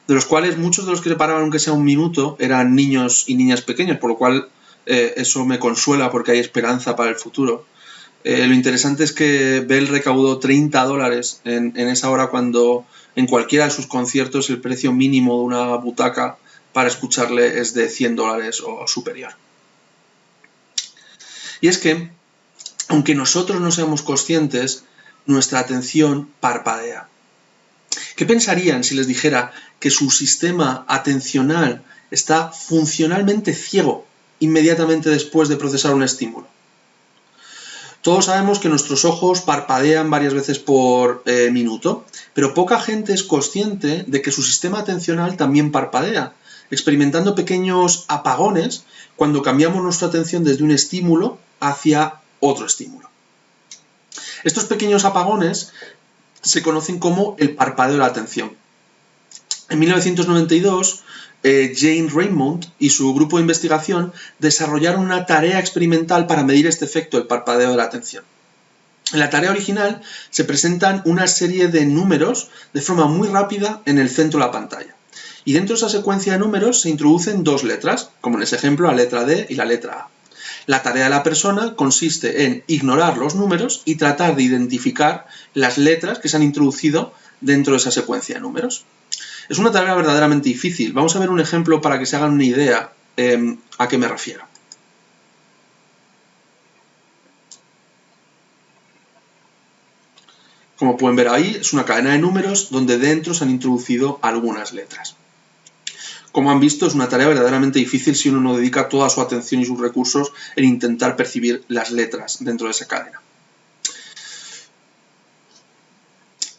de los cuales muchos de los que se paraban, aunque sea un minuto, eran niños y niñas pequeños, por lo cual eso me consuela porque hay esperanza para el futuro. Lo interesante es que Bell recaudó $30 en esa hora, cuando en cualquiera de sus conciertos el precio mínimo de una butaca para escucharle es de $100 o superior. Y es que, aunque nosotros no seamos conscientes, nuestra atención parpadea. ¿Qué pensarían si les dijera que su sistema atencional está funcionalmente ciego inmediatamente después de procesar un estímulo? Todos sabemos que nuestros ojos parpadean varias veces por minuto, pero poca gente es consciente de que su sistema atencional también parpadea, experimentando pequeños apagones cuando cambiamos nuestra atención desde un estímulo hacia otro estímulo. Estos pequeños apagones se conocen como el parpadeo de la atención. En 1992, Jane Raymond y su grupo de investigación desarrollaron una tarea experimental para medir este efecto del parpadeo de la atención. En la tarea original se presentan una serie de números de forma muy rápida en el centro de la pantalla. Y dentro de esa secuencia de números se introducen dos letras, como en ese ejemplo la letra D y la letra A. La tarea de la persona consiste en ignorar los números y tratar de identificar las letras que se han introducido dentro de esa secuencia de números. Es una tarea verdaderamente difícil. Vamos a ver un ejemplo para que se hagan una idea a qué me refiero. Como pueden ver ahí, es una cadena de números donde dentro se han introducido algunas letras. Como han visto, es una tarea verdaderamente difícil si uno no dedica toda su atención y sus recursos en intentar percibir las letras dentro de esa cadena.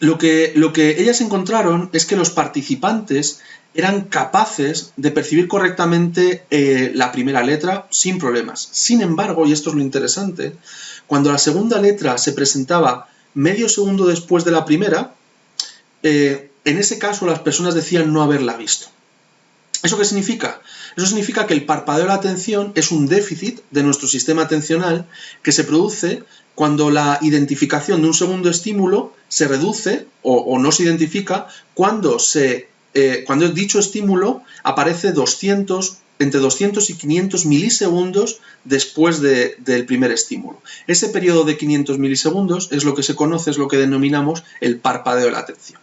Lo que ellas encontraron es que los participantes eran capaces de percibir correctamente la primera letra sin problemas. Sin embargo, y esto es lo interesante, cuando la segunda letra se presentaba medio segundo después de la primera, en ese caso las personas decían no haberla visto. ¿Eso qué significa? Eso significa que el parpadeo de la atención es un déficit de nuestro sistema atencional que se produce cuando la identificación de un segundo estímulo se reduce o no se identifica cuando dicho estímulo aparece entre 200 y 500 milisegundos después del primer estímulo. Ese periodo de 500 milisegundos es lo que se conoce, es lo que denominamos el parpadeo de la atención.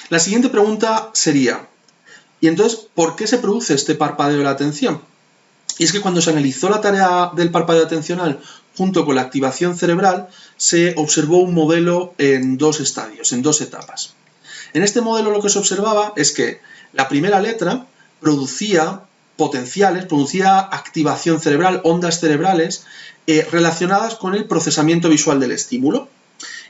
La siguiente pregunta sería, ¿y entonces por qué se produce este parpadeo de la atención? Y es que cuando se analizó la tarea del parpadeo atencional junto con la activación cerebral, se observó un modelo en dos estadios, en dos etapas. En este modelo lo que se observaba es que la primera letra producía potenciales, producía activación cerebral, ondas cerebrales relacionadas con el procesamiento visual del estímulo.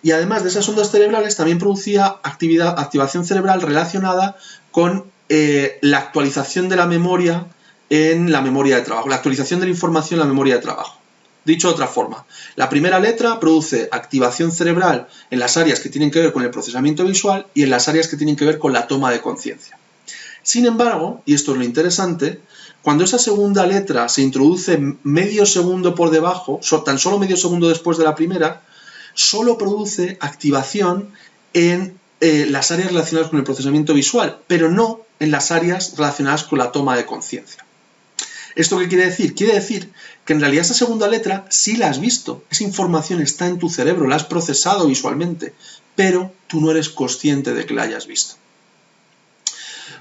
Y además de esas ondas cerebrales también producía activación cerebral relacionada con la actualización de la memoria en la memoria de trabajo, la actualización de la información en la memoria de trabajo. Dicho de otra forma, la primera letra produce activación cerebral en las áreas que tienen que ver con el procesamiento visual y en las áreas que tienen que ver con la toma de conciencia. Sin embargo, y esto es lo interesante, cuando esa segunda letra se introduce medio segundo por debajo, tan solo medio segundo después de la primera, solo produce activación en las áreas relacionadas con el procesamiento visual, pero no en las áreas relacionadas con la toma de conciencia. ¿Esto qué quiere decir? Quiere decir que en realidad esa segunda letra sí la has visto, esa información está en tu cerebro, la has procesado visualmente, pero tú no eres consciente de que la hayas visto.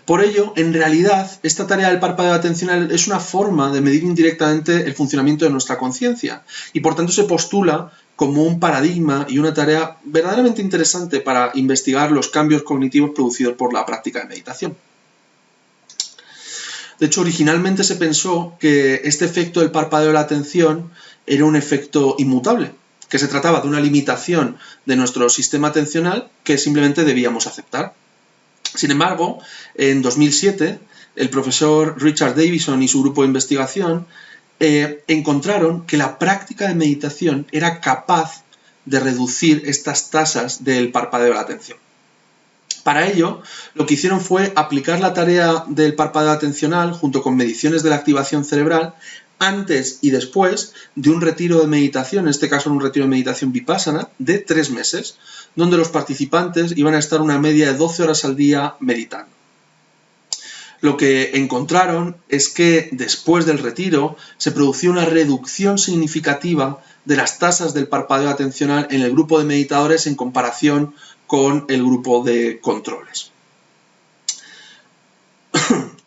Por ello, en realidad, esta tarea del parpadeo atencional es una forma de medir indirectamente el funcionamiento de nuestra conciencia y por tanto se postula como un paradigma y una tarea verdaderamente interesante para investigar los cambios cognitivos producidos por la práctica de meditación. De hecho, originalmente se pensó que este efecto del parpadeo de la atención era un efecto inmutable, que se trataba de una limitación de nuestro sistema atencional que simplemente debíamos aceptar. Sin embargo, en 2007, el profesor Richard Davidson y su grupo de investigación encontraron que la práctica de meditación era capaz de reducir estas tasas del parpadeo de la atención. Para ello, lo que hicieron fue aplicar la tarea del parpadeo atencional junto con mediciones de la activación cerebral antes y después de un retiro de meditación, en este caso un retiro de meditación vipassana, de 3 meses, donde los participantes iban a estar una media de 12 horas al día meditando. lo que encontraron es que después del retiro se producía una reducción significativa de las tasas del parpadeo atencional en el grupo de meditadores en comparación con el grupo de controles.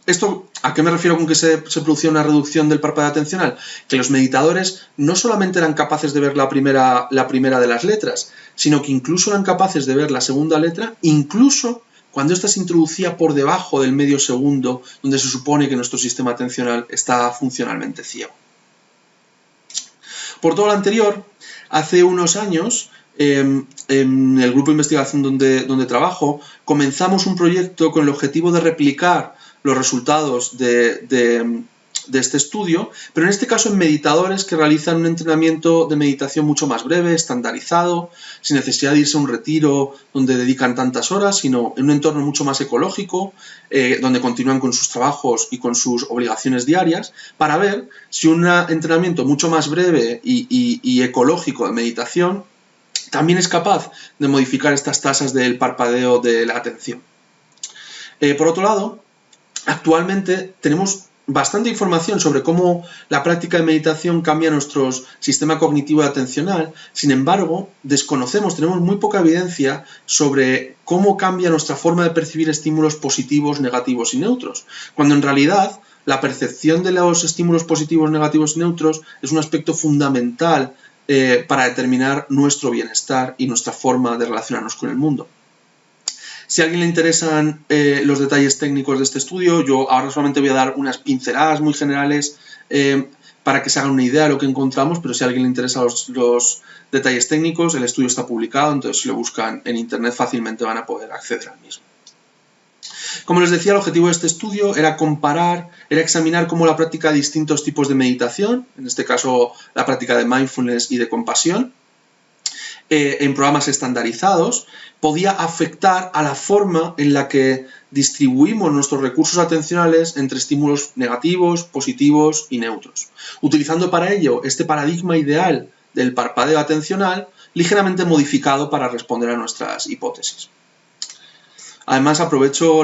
¿Esto a qué me refiero con que se producía una reducción del parpadeo atencional? Que los meditadores no solamente eran capaces de ver la primera de las letras, sino que incluso eran capaces de ver la segunda letra, incluso cuando ésta se introducía por debajo del medio segundo, donde se supone que nuestro sistema atencional está funcionalmente ciego. Por todo lo anterior, hace unos años, en el grupo de investigación donde trabajo, comenzamos un proyecto con el objetivo de replicar los resultados de este estudio, pero en este caso en meditadores que realizan un entrenamiento de meditación mucho más breve, estandarizado, sin necesidad de irse a un retiro donde dedican tantas horas, sino en un entorno mucho más ecológico, donde continúan con sus trabajos y con sus obligaciones diarias, para ver si un entrenamiento mucho más breve y ecológico de meditación también es capaz de modificar estas tasas del parpadeo de la atención. Por otro lado, actualmente tenemos bastante información sobre cómo la práctica de meditación cambia nuestro sistema cognitivo y atencional. Sin embargo, tenemos muy poca evidencia sobre cómo cambia nuestra forma de percibir estímulos positivos, negativos y neutros, cuando en realidad la percepción de los estímulos positivos, negativos y neutros es un aspecto fundamental para determinar nuestro bienestar y nuestra forma de relacionarnos con el mundo. Si a alguien le interesan los detalles técnicos de este estudio, yo ahora solamente voy a dar unas pinceladas muy generales para que se hagan una idea de lo que encontramos, pero si a alguien le interesan los detalles técnicos, el estudio está publicado, entonces si lo buscan en internet fácilmente van a poder acceder al mismo. Como les decía, el objetivo de este estudio era examinar cómo la práctica de distintos tipos de meditación, en este caso la práctica de mindfulness y de compasión, en programas estandarizados, podía afectar a la forma en la que distribuimos nuestros recursos atencionales entre estímulos negativos, positivos y neutros, utilizando para ello este paradigma ideal del parpadeo atencional ligeramente modificado para responder a nuestras hipótesis. Además, aprovecho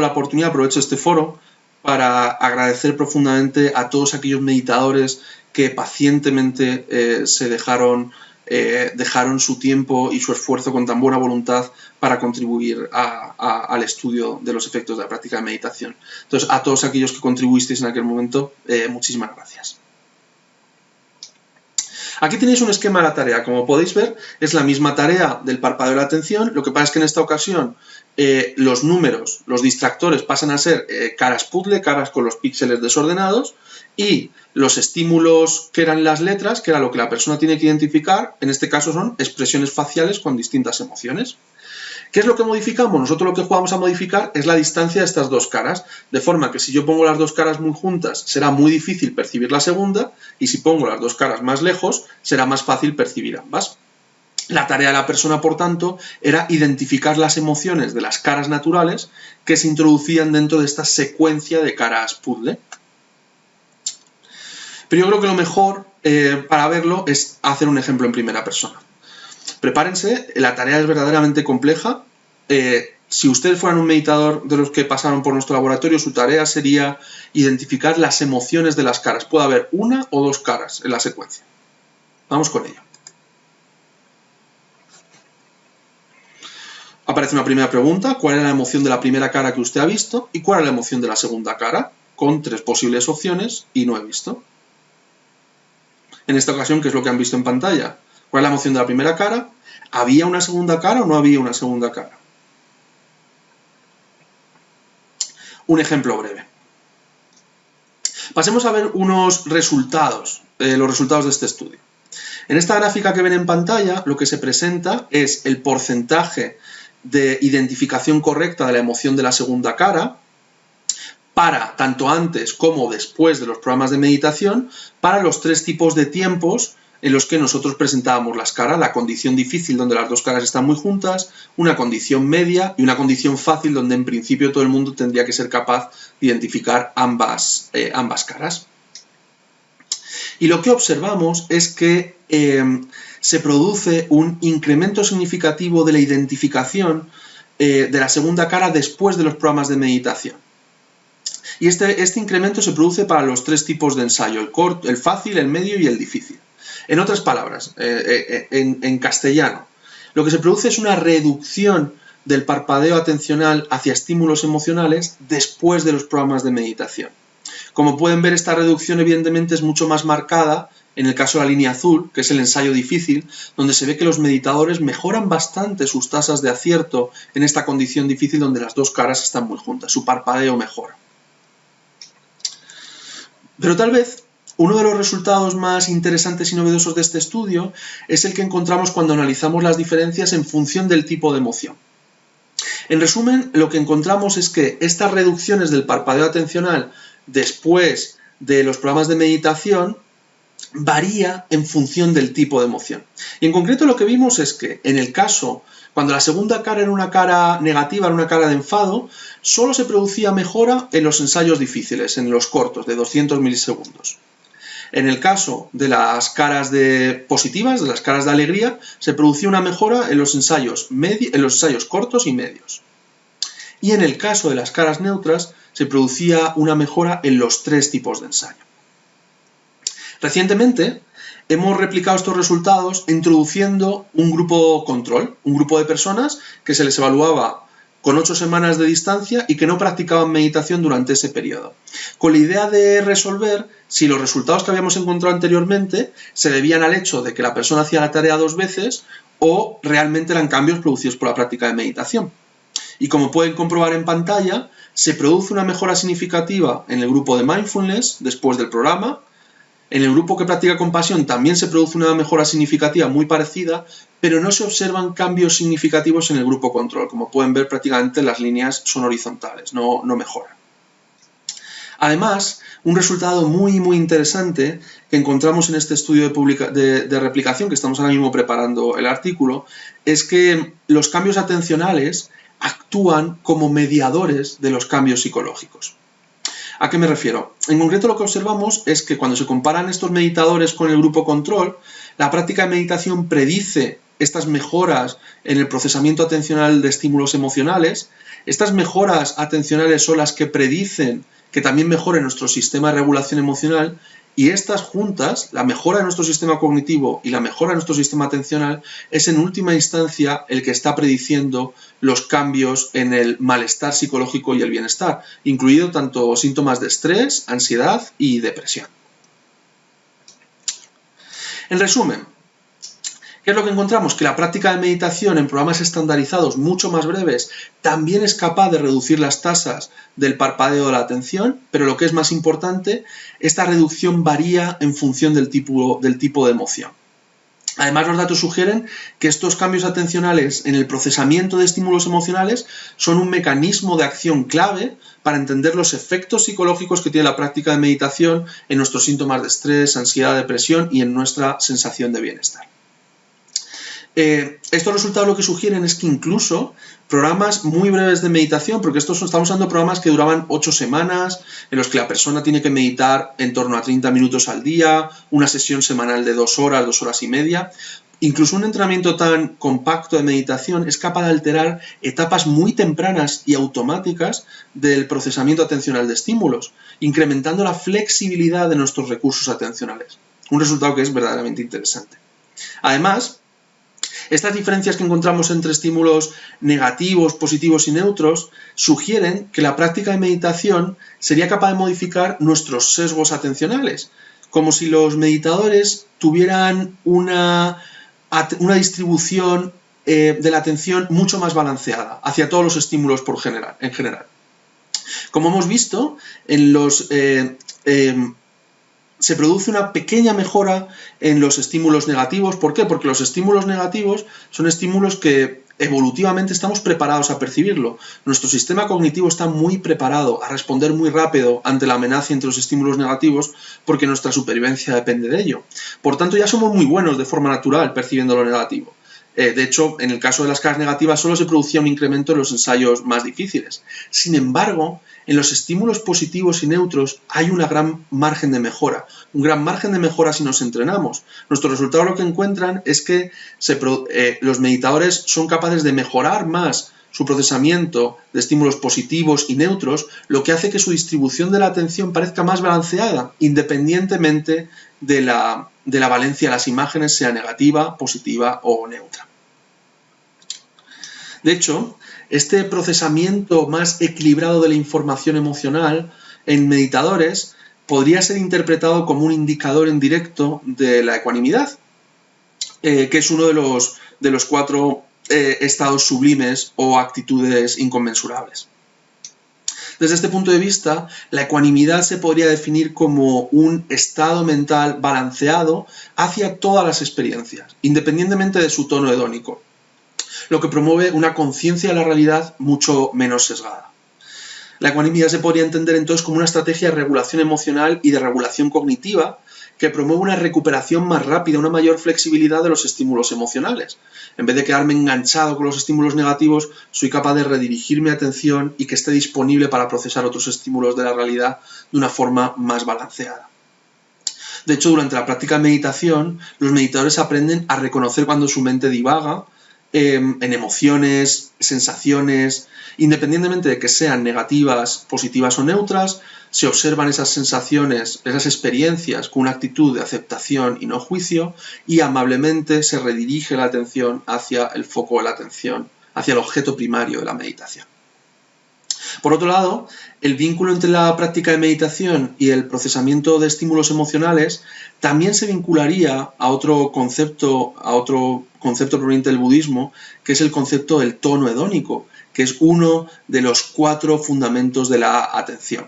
este foro para agradecer profundamente a todos aquellos meditadores que pacientemente dejaron su tiempo y su esfuerzo con tan buena voluntad para contribuir al estudio de los efectos de la práctica de meditación. Entonces, a todos aquellos que contribuisteis en aquel momento, muchísimas gracias. Aquí tenéis un esquema de la tarea. Como podéis ver, es la misma tarea del parpadeo de la atención. Lo que pasa es que en esta ocasión los números, los distractores, pasan a ser caras puzzle, caras con los píxeles desordenados, y los estímulos que eran las letras, que era lo que la persona tiene que identificar, en este caso son expresiones faciales con distintas emociones. ¿Qué es lo que modificamos? Nosotros lo que vamos a modificar es la distancia de estas dos caras, de forma que si yo pongo las dos caras muy juntas será muy difícil percibir la segunda, y si pongo las dos caras más lejos será más fácil percibir ambas. La tarea de la persona, por tanto, era identificar las emociones de las caras naturales que se introducían dentro de esta secuencia de caras puzzle. Pero yo creo que lo mejor para verlo es hacer un ejemplo en primera persona. Prepárense, la tarea es verdaderamente compleja. Si ustedes fueran un meditador de los que pasaron por nuestro laboratorio, su tarea sería identificar las emociones de las caras. Puede haber una o dos caras en la secuencia. Vamos con ello. Aparece una primera pregunta: ¿cuál era la emoción de la primera cara que usted ha visto? ¿Y cuál era la emoción de la segunda cara? Con 3 posibles opciones y no he visto. En esta ocasión, ¿qué es lo que han visto en pantalla? ¿Cuál es la emoción de la primera cara? ¿Había una segunda cara o no había una segunda cara? Un ejemplo breve. Pasemos a ver unos resultados, los resultados de este estudio. En esta gráfica que ven en pantalla, lo que se presenta es el porcentaje de identificación correcta de la emoción de la segunda cara para tanto antes como después de los programas de meditación, para los 3 tipos de tiempos en los que nosotros presentábamos las caras: la condición difícil, donde las dos caras están muy juntas, una condición media y una condición fácil, donde en principio todo el mundo tendría que ser capaz de identificar ambas caras. Y lo que observamos es que se produce un incremento significativo de la identificación de la segunda cara después de los programas de meditación. Y este incremento se produce para los 3 tipos de ensayo, el corto, el fácil, el medio y el difícil. En otras palabras, en castellano, lo que se produce es una reducción del parpadeo atencional hacia estímulos emocionales después de los programas de meditación. Como pueden ver, esta reducción evidentemente es mucho más marcada en el caso de la línea azul, que es el ensayo difícil, donde se ve que los meditadores mejoran bastante sus tasas de acierto en esta condición difícil donde las dos caras están muy juntas, su parpadeo mejora. Pero tal vez uno de los resultados más interesantes y novedosos de este estudio es el que encontramos cuando analizamos las diferencias en función del tipo de emoción. En resumen, lo que encontramos es que estas reducciones del parpadeo atencional después de los programas de meditación varía en función del tipo de emoción. Y en concreto lo que vimos es que en el caso, cuando la segunda cara era una cara negativa, era una cara de enfado, solo se producía mejora en los ensayos difíciles, en los cortos, de 200 milisegundos. En el caso de las caras positivas, de las caras de alegría, se producía una mejora en los ensayos cortos y medios. Y en el caso de las caras neutras, se producía una mejora en los 3 tipos de ensayo. Recientemente hemos replicado estos resultados introduciendo un grupo control, un grupo de personas que se les evaluaba con 8 semanas de distancia y que no practicaban meditación durante ese periodo, con la idea de resolver si los resultados que habíamos encontrado anteriormente se debían al hecho de que la persona hacía la tarea 2 veces o realmente eran cambios producidos por la práctica de meditación. Y como pueden comprobar en pantalla, se produce una mejora significativa en el grupo de mindfulness después del programa. En el grupo que practica compasión también se produce una mejora significativa muy parecida, pero no se observan cambios significativos en el grupo control. Como pueden ver, prácticamente las líneas son horizontales, no mejoran. Además, un resultado muy interesante que encontramos en este estudio de replicación, que estamos ahora mismo preparando el artículo, es que los cambios atencionales actúan como mediadores de los cambios psicológicos. ¿A qué me refiero? En concreto lo que observamos es que cuando se comparan estos meditadores con el grupo control, la práctica de meditación predice estas mejoras en el procesamiento atencional de estímulos emocionales. Estas mejoras atencionales son las que predicen que también mejore nuestro sistema de regulación emocional, y estas juntas, la mejora de nuestro sistema cognitivo y la mejora de nuestro sistema atencional, es en última instancia el que está prediciendo los cambios en el malestar psicológico y el bienestar, incluido tanto síntomas de estrés, ansiedad y depresión. En resumen, ¿qué es lo que encontramos? Que la práctica de meditación en programas estandarizados mucho más breves también es capaz de reducir las tasas del parpadeo de la atención, pero lo que es más importante, esta reducción varía en función del tipo de emoción. Además, los datos sugieren que estos cambios atencionales en el procesamiento de estímulos emocionales son un mecanismo de acción clave para entender los efectos psicológicos que tiene la práctica de meditación en nuestros síntomas de estrés, ansiedad, depresión y en nuestra sensación de bienestar. Estos resultados lo que sugieren es que incluso programas muy breves de meditación, porque estamos usando programas que duraban 8 semanas, en los que la persona tiene que meditar en torno a 30 minutos al día, una sesión semanal de 2 horas, 2 horas y media, incluso un entrenamiento tan compacto de meditación es capaz de alterar etapas muy tempranas y automáticas del procesamiento atencional de estímulos, incrementando la flexibilidad de nuestros recursos atencionales. Un resultado que es verdaderamente interesante. Además, estas diferencias que encontramos entre estímulos negativos, positivos y neutros sugieren que la práctica de meditación sería capaz de modificar nuestros sesgos atencionales, como si los meditadores tuvieran una distribución de la atención mucho más balanceada hacia todos los estímulos en general. Como hemos visto, se produce una pequeña mejora en los estímulos negativos. ¿Por qué? Porque los estímulos negativos son estímulos que evolutivamente estamos preparados a percibirlo. Nuestro sistema cognitivo está muy preparado a responder muy rápido ante la amenaza entre los estímulos negativos porque nuestra supervivencia depende de ello. Por tanto, ya somos muy buenos de forma natural percibiendo lo negativo. De hecho, en el caso de las caras negativas solo se producía un incremento en los ensayos más difíciles. Sin embargo, en los estímulos positivos y neutros hay un gran margen de mejora si nos entrenamos. Nuestros resultados lo que encuentran es que los meditadores son capaces de mejorar más su procesamiento de estímulos positivos y neutros, lo que hace que su distribución de la atención parezca más balanceada, independientemente de la valencia de las imágenes, sea negativa, positiva o neutra. De hecho, este procesamiento más equilibrado de la información emocional en meditadores podría ser interpretado como un indicador indirecto de la ecuanimidad, que es uno de los 4 estados sublimes o actitudes inconmensurables. Desde este punto de vista, la ecuanimidad se podría definir como un estado mental balanceado hacia todas las experiencias, independientemente de su tono hedónico, lo que promueve una conciencia de la realidad mucho menos sesgada. La ecuanimidad se podría entender entonces como una estrategia de regulación emocional y de regulación cognitiva que promueve una recuperación más rápida, una mayor flexibilidad de los estímulos emocionales. En vez de quedarme enganchado con los estímulos negativos, soy capaz de redirigir mi atención y que esté disponible para procesar otros estímulos de la realidad de una forma más balanceada. De hecho, durante la práctica de meditación, los meditadores aprenden a reconocer cuando su mente divaga en emociones, sensaciones, independientemente de que sean negativas, positivas o neutras, se observan esas sensaciones, esas experiencias con una actitud de aceptación y no juicio, y amablemente se redirige la atención hacia el foco de la atención, hacia el objeto primario de la meditación. Por otro lado, el vínculo entre la práctica de meditación y el procesamiento de estímulos emocionales también se vincularía a otro concepto proveniente del budismo, que es el concepto del tono hedónico, que es uno de los 4 fundamentos de la atención.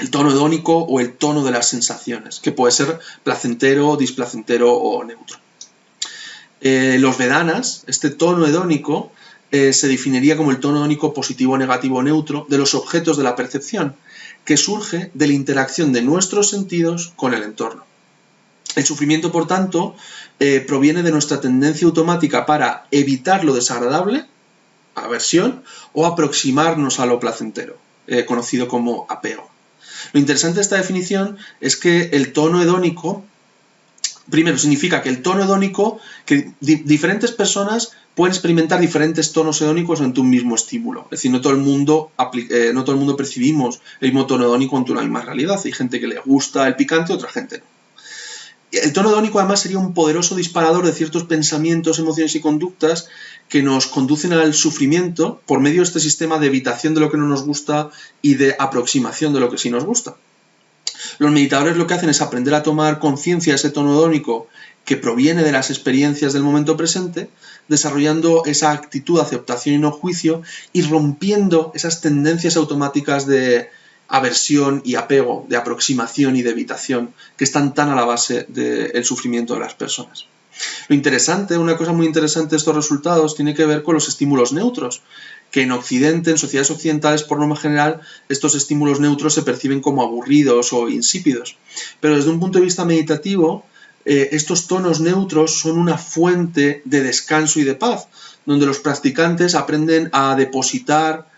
El tono hedónico o el tono de las sensaciones, que puede ser placentero, displacentero o neutro. Los Vedanas, este tono hedónico se definiría como el tono hedónico positivo, negativo o neutro de los objetos de la percepción, que surge de la interacción de nuestros sentidos con el entorno. El sufrimiento, por tanto, proviene de nuestra tendencia automática para evitar lo desagradable, aversión, o aproximarnos a lo placentero, conocido como apego. Lo interesante de esta definición es que el tono hedónico, primero, significa que el tono hedónico, que diferentes personas pueden experimentar diferentes tonos hedónicos ante un mismo estímulo. Es decir, no todo el mundo percibimos el mismo tono hedónico ante una misma realidad. Hay gente que le gusta el picante, otra gente no. El tono hedónico además sería un poderoso disparador de ciertos pensamientos, emociones y conductas que nos conducen al sufrimiento por medio de este sistema de evitación de lo que no nos gusta y de aproximación de lo que sí nos gusta. Los meditadores lo que hacen es aprender a tomar conciencia de ese tono hedónico que proviene de las experiencias del momento presente, desarrollando esa actitud de aceptación y no juicio y rompiendo esas tendencias automáticas de aversión y apego, de aproximación y de evitación, que están tan a la base del sufrimiento de las personas. Lo interesante, una cosa muy interesante de estos resultados tiene que ver con los estímulos neutros, que en Occidente, en sociedades occidentales, por norma general, estos estímulos neutros se perciben como aburridos o insípidos. Pero desde un punto de vista meditativo, estos tonos neutros son una fuente de descanso y de paz, donde los practicantes aprenden a depositar,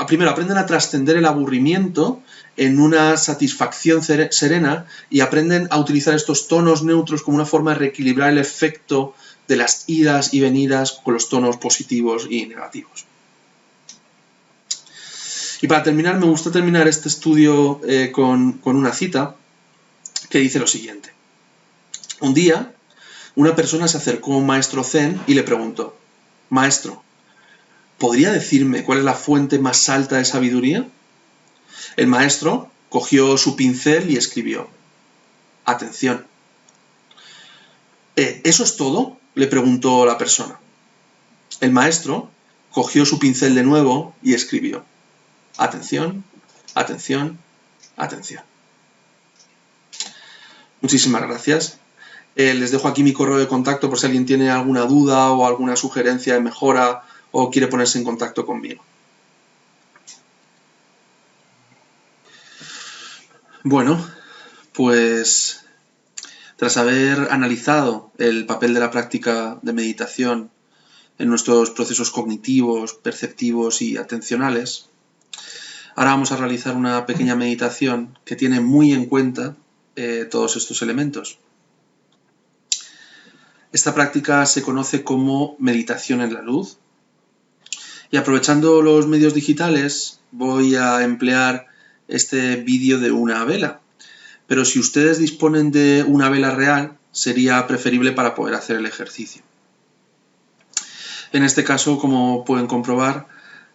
primero aprenden a trascender el aburrimiento en una satisfacción serena y aprenden a utilizar estos tonos neutros como una forma de reequilibrar el efecto de las idas y venidas con los tonos positivos y negativos. Y para terminar, me gusta terminar este estudio con una cita que dice lo siguiente. Un día, una persona se acercó a un maestro zen y le preguntó: «Maestro, ¿podría decirme cuál es la fuente más alta de sabiduría?» El maestro cogió su pincel y escribió: «Atención». ¿Eso es todo?, le preguntó la persona. El maestro cogió su pincel de nuevo y escribió: «Atención, atención, atención». Muchísimas gracias. Les dejo aquí mi correo de contacto por si alguien tiene alguna duda o alguna sugerencia de mejora o quiere ponerse en contacto conmigo. Bueno, pues tras haber analizado el papel de la práctica de meditación en nuestros procesos cognitivos, perceptivos y atencionales, ahora vamos a realizar una pequeña meditación que tiene muy en cuenta todos estos elementos. Esta práctica se conoce como meditación en la luz Y aprovechando los medios digitales, voy a emplear este vídeo de una vela. Pero si ustedes disponen de una vela real, sería preferible para poder hacer el ejercicio. En este caso, como pueden comprobar,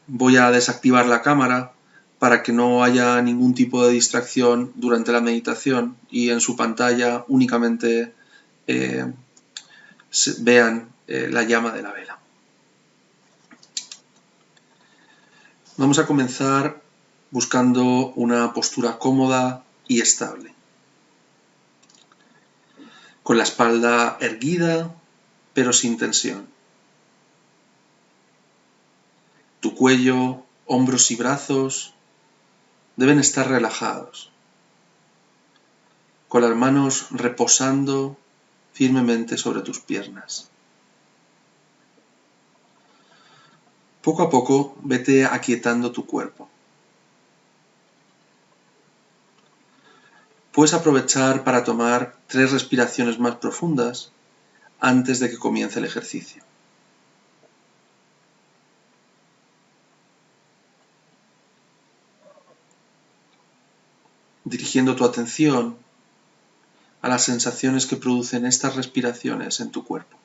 voy a desactivar la cámara para que no haya ningún tipo de distracción durante la meditación y en su pantalla únicamente vean la llama de la vela. Vamos a comenzar buscando una postura cómoda y estable, con la espalda erguida pero sin tensión. Tu cuello, hombros y brazos deben estar relajados, con las manos reposando firmemente sobre tus piernas. Poco a poco vete aquietando tu cuerpo. Puedes aprovechar para tomar 3 respiraciones más profundas antes de que comience el ejercicio. Dirigiendo tu atención a las sensaciones que producen estas respiraciones en tu cuerpo.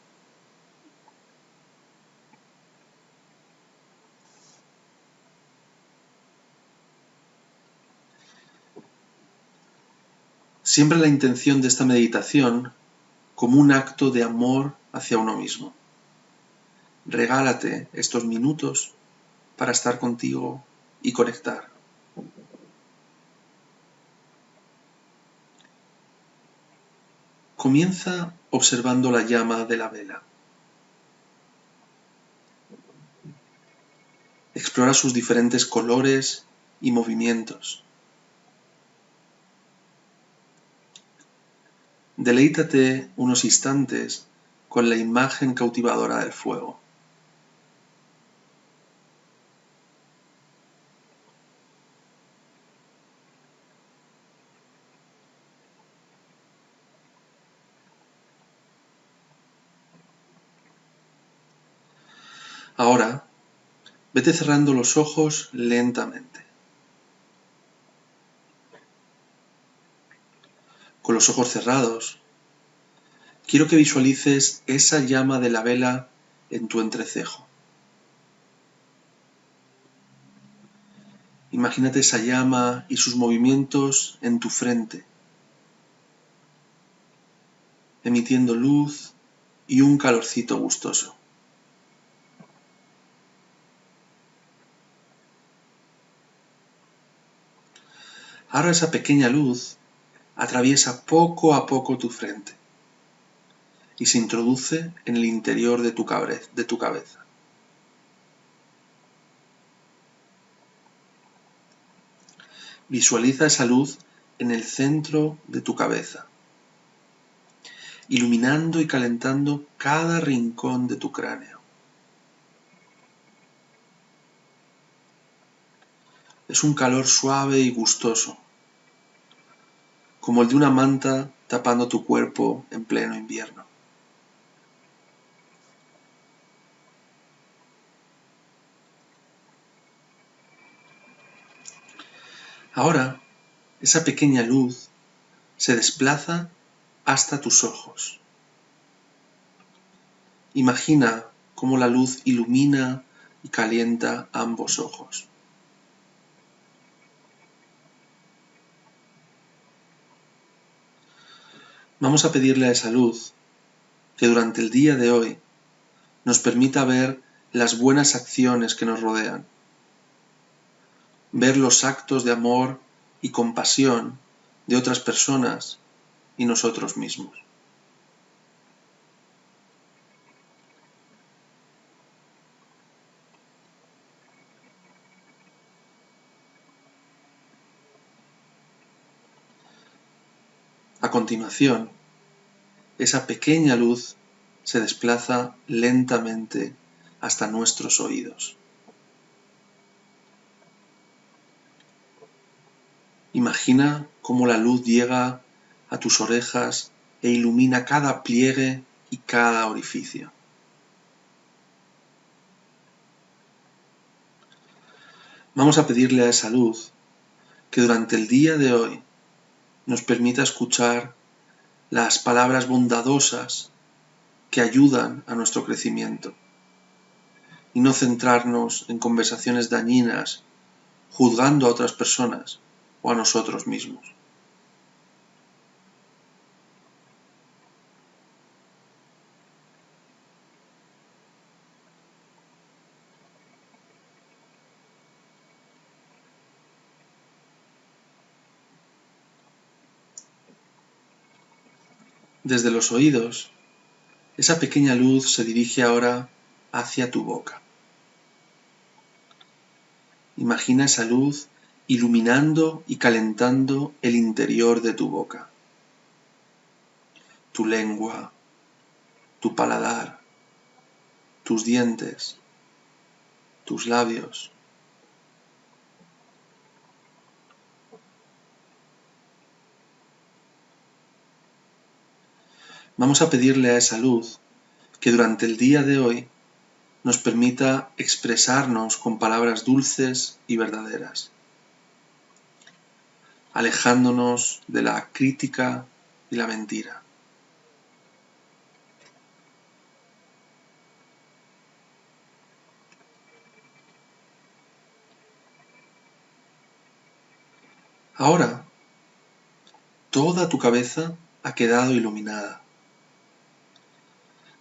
Siempre la intención de esta meditación como un acto de amor hacia uno mismo. Regálate estos minutos para estar contigo y conectar. Comienza observando la llama de la vela. Explora sus diferentes colores y movimientos. Deleítate unos instantes con la imagen cautivadora del fuego. Ahora, vete cerrando los ojos lentamente. Con los ojos cerrados, quiero que visualices esa llama de la vela en tu entrecejo. Imagínate esa llama y sus movimientos en tu frente, emitiendo luz y un calorcito gustoso. Ahora esa pequeña luz atraviesa poco a poco tu frente y se introduce en el interior de tu cabeza. Visualiza esa luz en el centro de tu cabeza, iluminando y calentando cada rincón de tu cráneo. Es un calor suave y gustoso, como el de una manta tapando tu cuerpo en pleno invierno. Ahora, esa pequeña luz se desplaza hasta tus ojos. Imagina cómo la luz ilumina y calienta ambos ojos. Vamos a pedirle a esa luz que durante el día de hoy nos permita ver las buenas acciones que nos rodean, ver los actos de amor y compasión de otras personas y nosotros mismos. A continuación, esa pequeña luz se desplaza lentamente hasta nuestros oídos. Imagina cómo la luz llega a tus orejas e ilumina cada pliegue y cada orificio. Vamos a pedirle a esa luz que durante el día de hoy nos permita escuchar las palabras bondadosas que ayudan a nuestro crecimiento y no centrarnos en conversaciones dañinas, juzgando a otras personas o a nosotros mismos. Desde los oídos, esa pequeña luz se dirige ahora hacia tu boca. Imagina esa luz iluminando y calentando el interior de tu boca, tu lengua, tu paladar, tus dientes, tus labios. Vamos a pedirle a esa luz que durante el día de hoy nos permita expresarnos con palabras dulces y verdaderas, alejándonos de la crítica y la mentira. Ahora, toda tu cabeza ha quedado iluminada,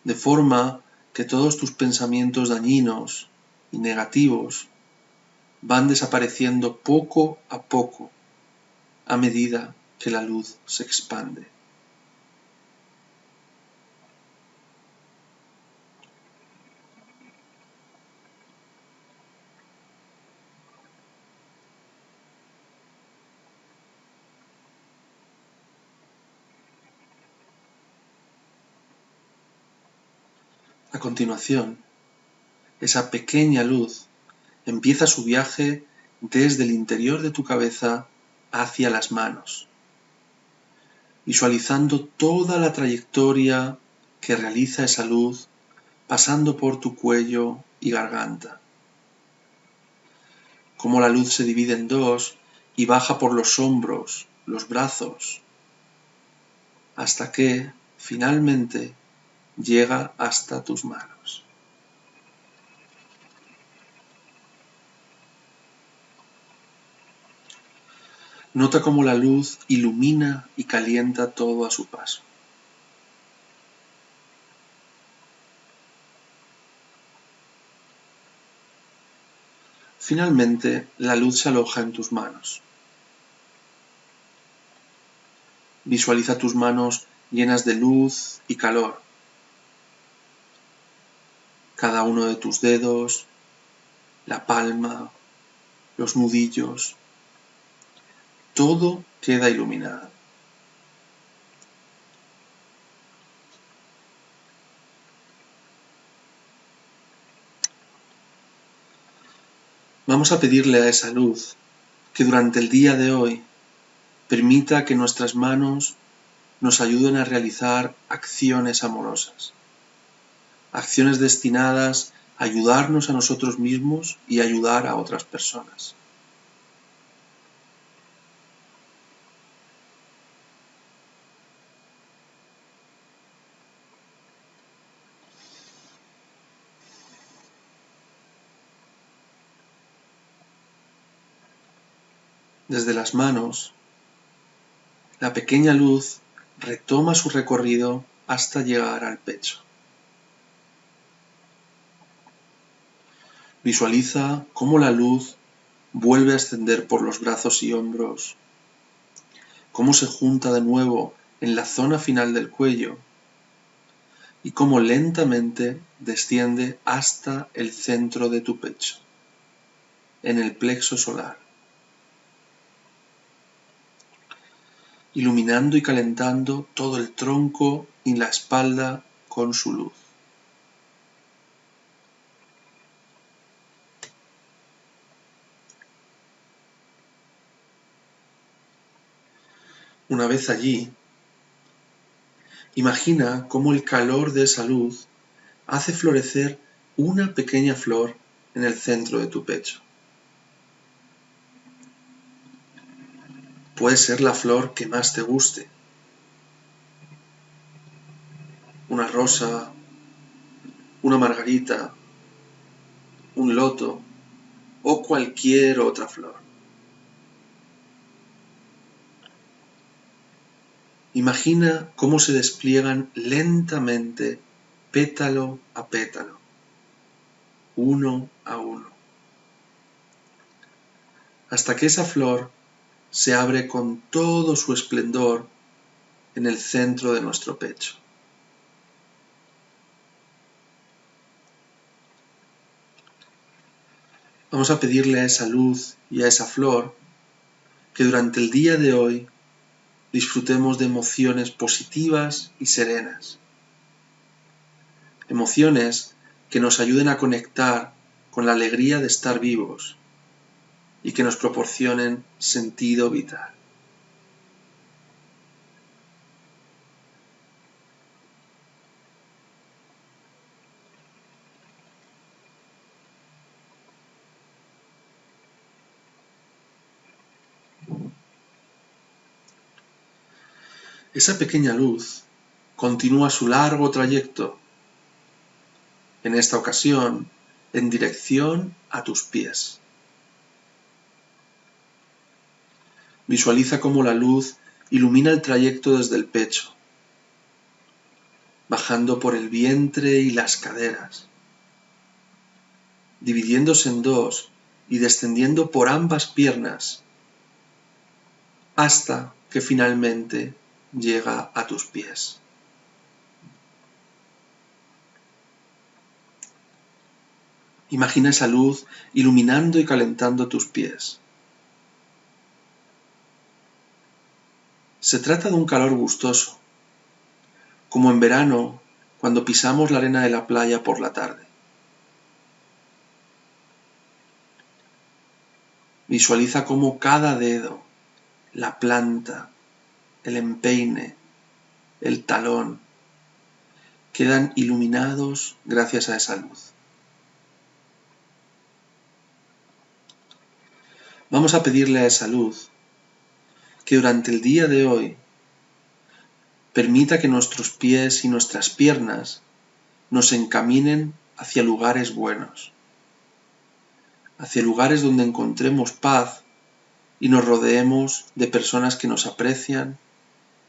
de forma que todos tus pensamientos dañinos y negativos van desapareciendo poco a poco a medida que la luz se expande. A continuación, esa pequeña luz empieza su viaje desde el interior de tu cabeza hacia las manos, visualizando toda la trayectoria que realiza esa luz pasando por tu cuello y garganta. Cómo la luz se divide en dos y baja por los hombros, los brazos, hasta que, finalmente, llega hasta tus manos. Nota cómo la luz ilumina y calienta todo a su paso. Finalmente, la luz se aloja en tus manos. Visualiza tus manos llenas de luz y calor. Cada uno de tus dedos, la palma, los nudillos, todo queda iluminado. Vamos a pedirle a esa luz que durante el día de hoy permita que nuestras manos nos ayuden a realizar acciones amorosas, acciones destinadas a ayudarnos a nosotros mismos y ayudar a otras personas. Desde las manos, la pequeña luz retoma su recorrido hasta llegar al pecho. Visualiza cómo la luz vuelve a ascender por los brazos y hombros, cómo se junta de nuevo en la zona final del cuello y cómo lentamente desciende hasta el centro de tu pecho, en el plexo solar, iluminando y calentando todo el tronco y la espalda con su luz. Una vez allí, imagina cómo el calor de esa luz hace florecer una pequeña flor en el centro de tu pecho. puede ser la flor que más te guste. Una rosa, una margarita, un loto o cualquier otra flor. Imagina cómo se despliegan lentamente, pétalo a pétalo, uno a uno, hasta que esa flor se abre con todo su esplendor en el centro de nuestro pecho. Vamos a pedirle a esa luz y a esa flor que durante el día de hoy disfrutemos de emociones positivas y serenas. Emociones que nos ayuden a conectar con la alegría de estar vivos y que nos proporcionen sentido vital. Esa pequeña luz continúa su largo trayecto, en esta ocasión en dirección a tus pies. Visualiza cómo la luz ilumina el trayecto desde el pecho, bajando por el vientre y las caderas, dividiéndose en dos y descendiendo por ambas piernas, hasta que finalmente llega a tus pies. Imagina esa luz iluminando y calentando tus pies. Se trata de un calor gustoso, como en verano cuando pisamos la arena de la playa por la tarde. Visualiza cómo cada dedo, la planta, el empeine, el talón, quedan iluminados gracias a esa luz. Vamos a pedirle a esa luz que durante el día de hoy permita que nuestros pies y nuestras piernas nos encaminen hacia lugares buenos, hacia lugares donde encontremos paz y nos rodeemos de personas que nos aprecian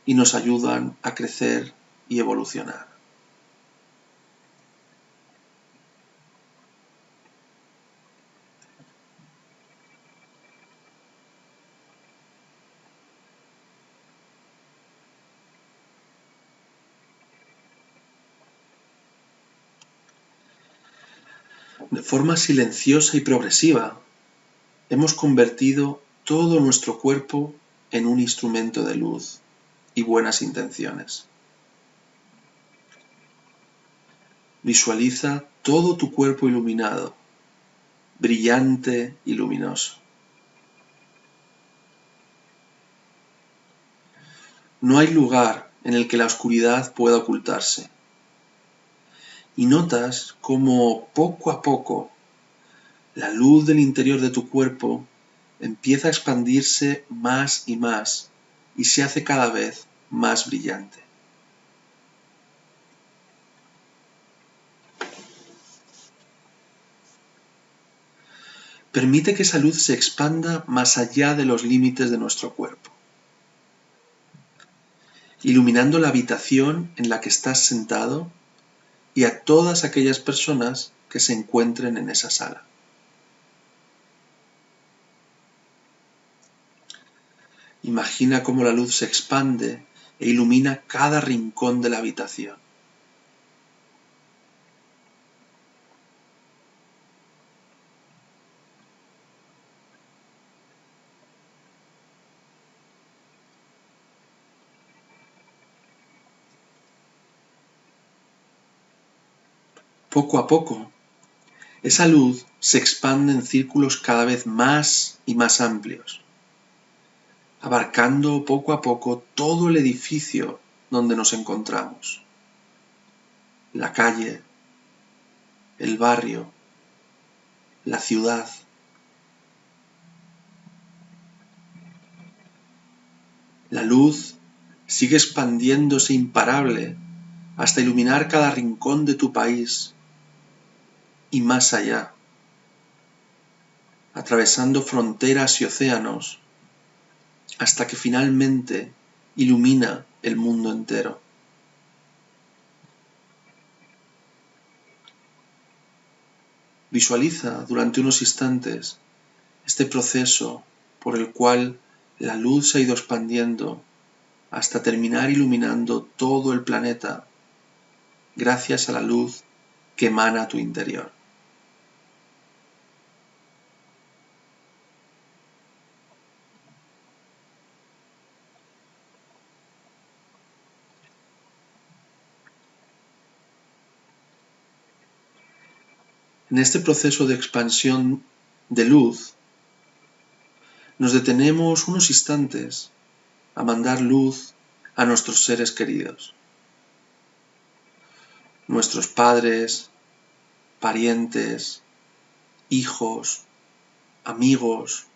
y nos ayudan a crecer y evolucionar. De forma silenciosa y progresiva, hemos convertido todo nuestro cuerpo en un instrumento de luz y buenas intenciones. Visualiza todo tu cuerpo iluminado, brillante y luminoso. No hay lugar en el que la oscuridad pueda ocultarse. Y notas cómo poco a poco la luz del interior de tu cuerpo empieza a expandirse más y se hace cada vez más brillante. Permite que esa luz se expanda más allá de los límites de nuestro cuerpo, iluminando la habitación en la que estás sentado y a todas aquellas personas que se encuentren en esa sala. Imagina cómo la luz se expande e ilumina cada rincón de la habitación. Poco a poco, esa luz se expande en círculos cada vez más y más amplios, abarcando poco a poco todo el edificio donde nos encontramos, la calle, el barrio, la ciudad. La luz sigue expandiéndose imparable hasta iluminar cada rincón de tu país y más allá, atravesando fronteras y océanos, hasta que finalmente ilumina el mundo entero. Visualiza durante unos instantes este proceso por el cual la luz se ha ido expandiendo hasta terminar iluminando todo el planeta gracias a la luz que emana a tu interior. En este proceso de expansión de luz, nos detenemos unos instantes a mandar luz a nuestros seres queridos, nuestros padres, parientes, hijos, amigos,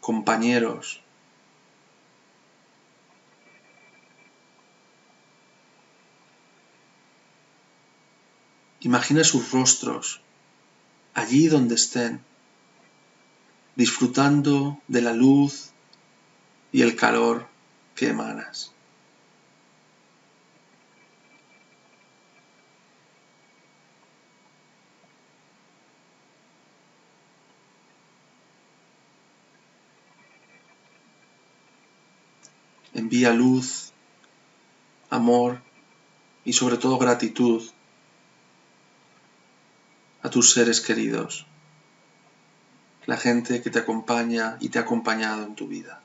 compañeros. Imagina sus rostros allí donde estén, disfrutando de la luz y el calor que emanas. Envía luz, amor y sobre todo gratitud a tus seres queridos, la gente que te acompaña y te ha acompañado en tu vida.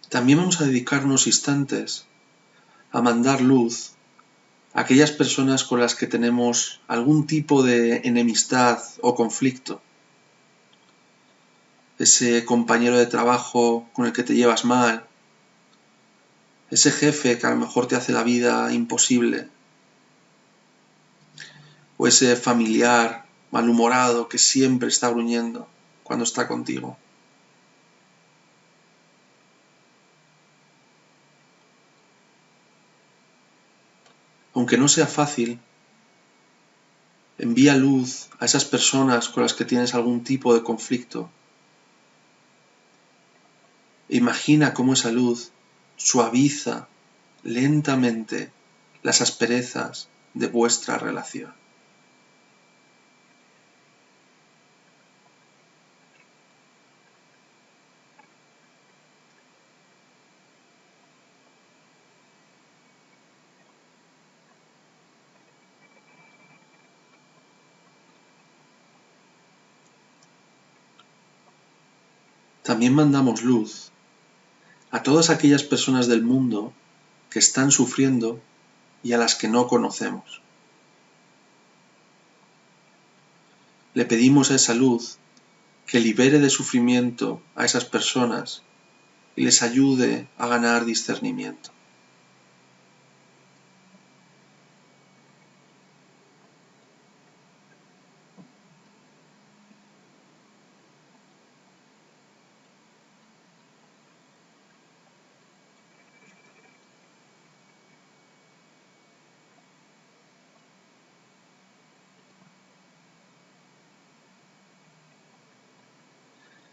También vamos a dedicar unos instantes a mandar luz a aquellas personas con las que tenemos algún tipo de enemistad o conflicto. Ese compañero de trabajo con el que te llevas mal, ese jefe que a lo mejor te hace la vida imposible, o ese familiar malhumorado que siempre está gruñendo cuando está contigo. Aunque no sea fácil, envía luz a esas personas con las que tienes algún tipo de conflicto. Imagina cómo esa luz suaviza lentamente las asperezas de vuestra relación. También mandamos luz a todas aquellas personas del mundo que están sufriendo y a las que no conocemos. Le pedimos a esa luz que libere de sufrimiento a esas personas y les ayude a ganar discernimiento.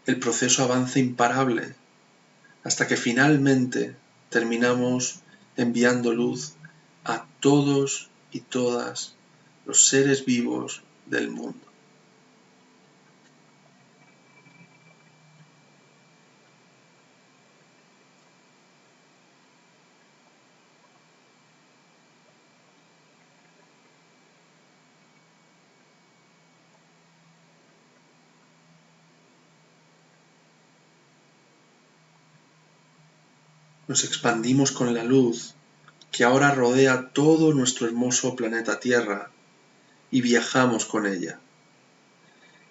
El proceso avanza imparable hasta que finalmente terminamos enviando luz a todos y todas los seres vivos del mundo. Nos expandimos con la luz que ahora rodea todo nuestro hermoso planeta Tierra y viajamos con ella,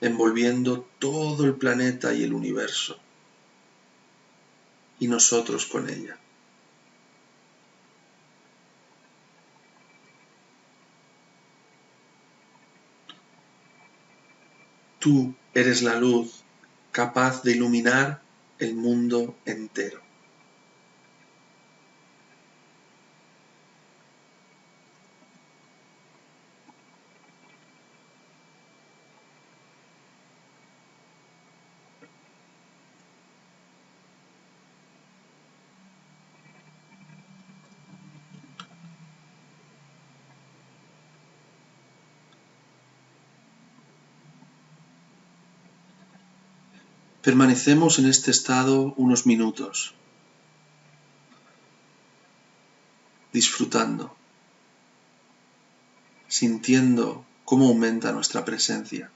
envolviendo todo el planeta y el universo, y nosotros con ella. Tú eres la luz capaz de iluminar el mundo entero. Permanecemos en este estado unos minutos, disfrutando, sintiendo cómo aumenta nuestra presencia.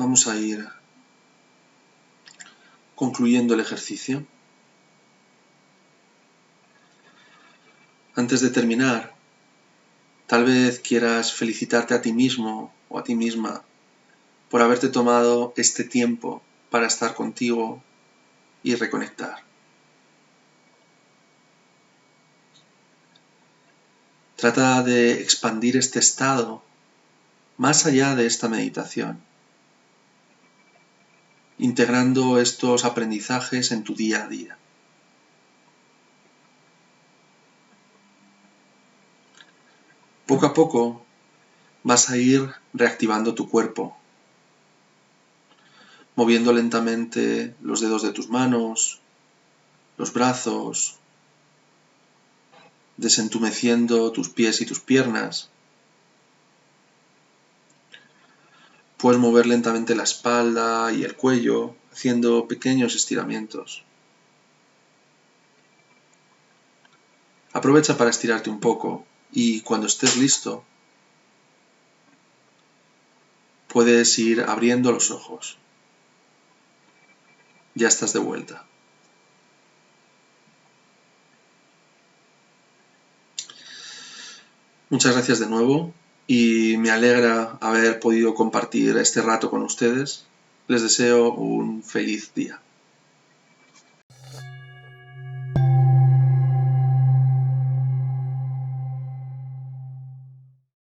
Vamos a ir concluyendo el ejercicio. Antes de terminar, tal vez quieras felicitarte a ti mismo o a ti misma por haberte tomado este tiempo para estar contigo y reconectar. Trata de expandir este estado más allá de esta meditación, integrando estos aprendizajes en tu día a día. Poco a poco vas a ir reactivando tu cuerpo, moviendo lentamente los dedos de tus manos, los brazos, desentumeciendo tus pies y tus piernas. Puedes mover lentamente la espalda y el cuello, haciendo pequeños estiramientos. Aprovecha para estirarte un poco y cuando estés listo, puedes ir abriendo los ojos. Ya estás de vuelta. Muchas gracias de nuevo y me alegra haber podido compartir este rato con ustedes. Les deseo un feliz día.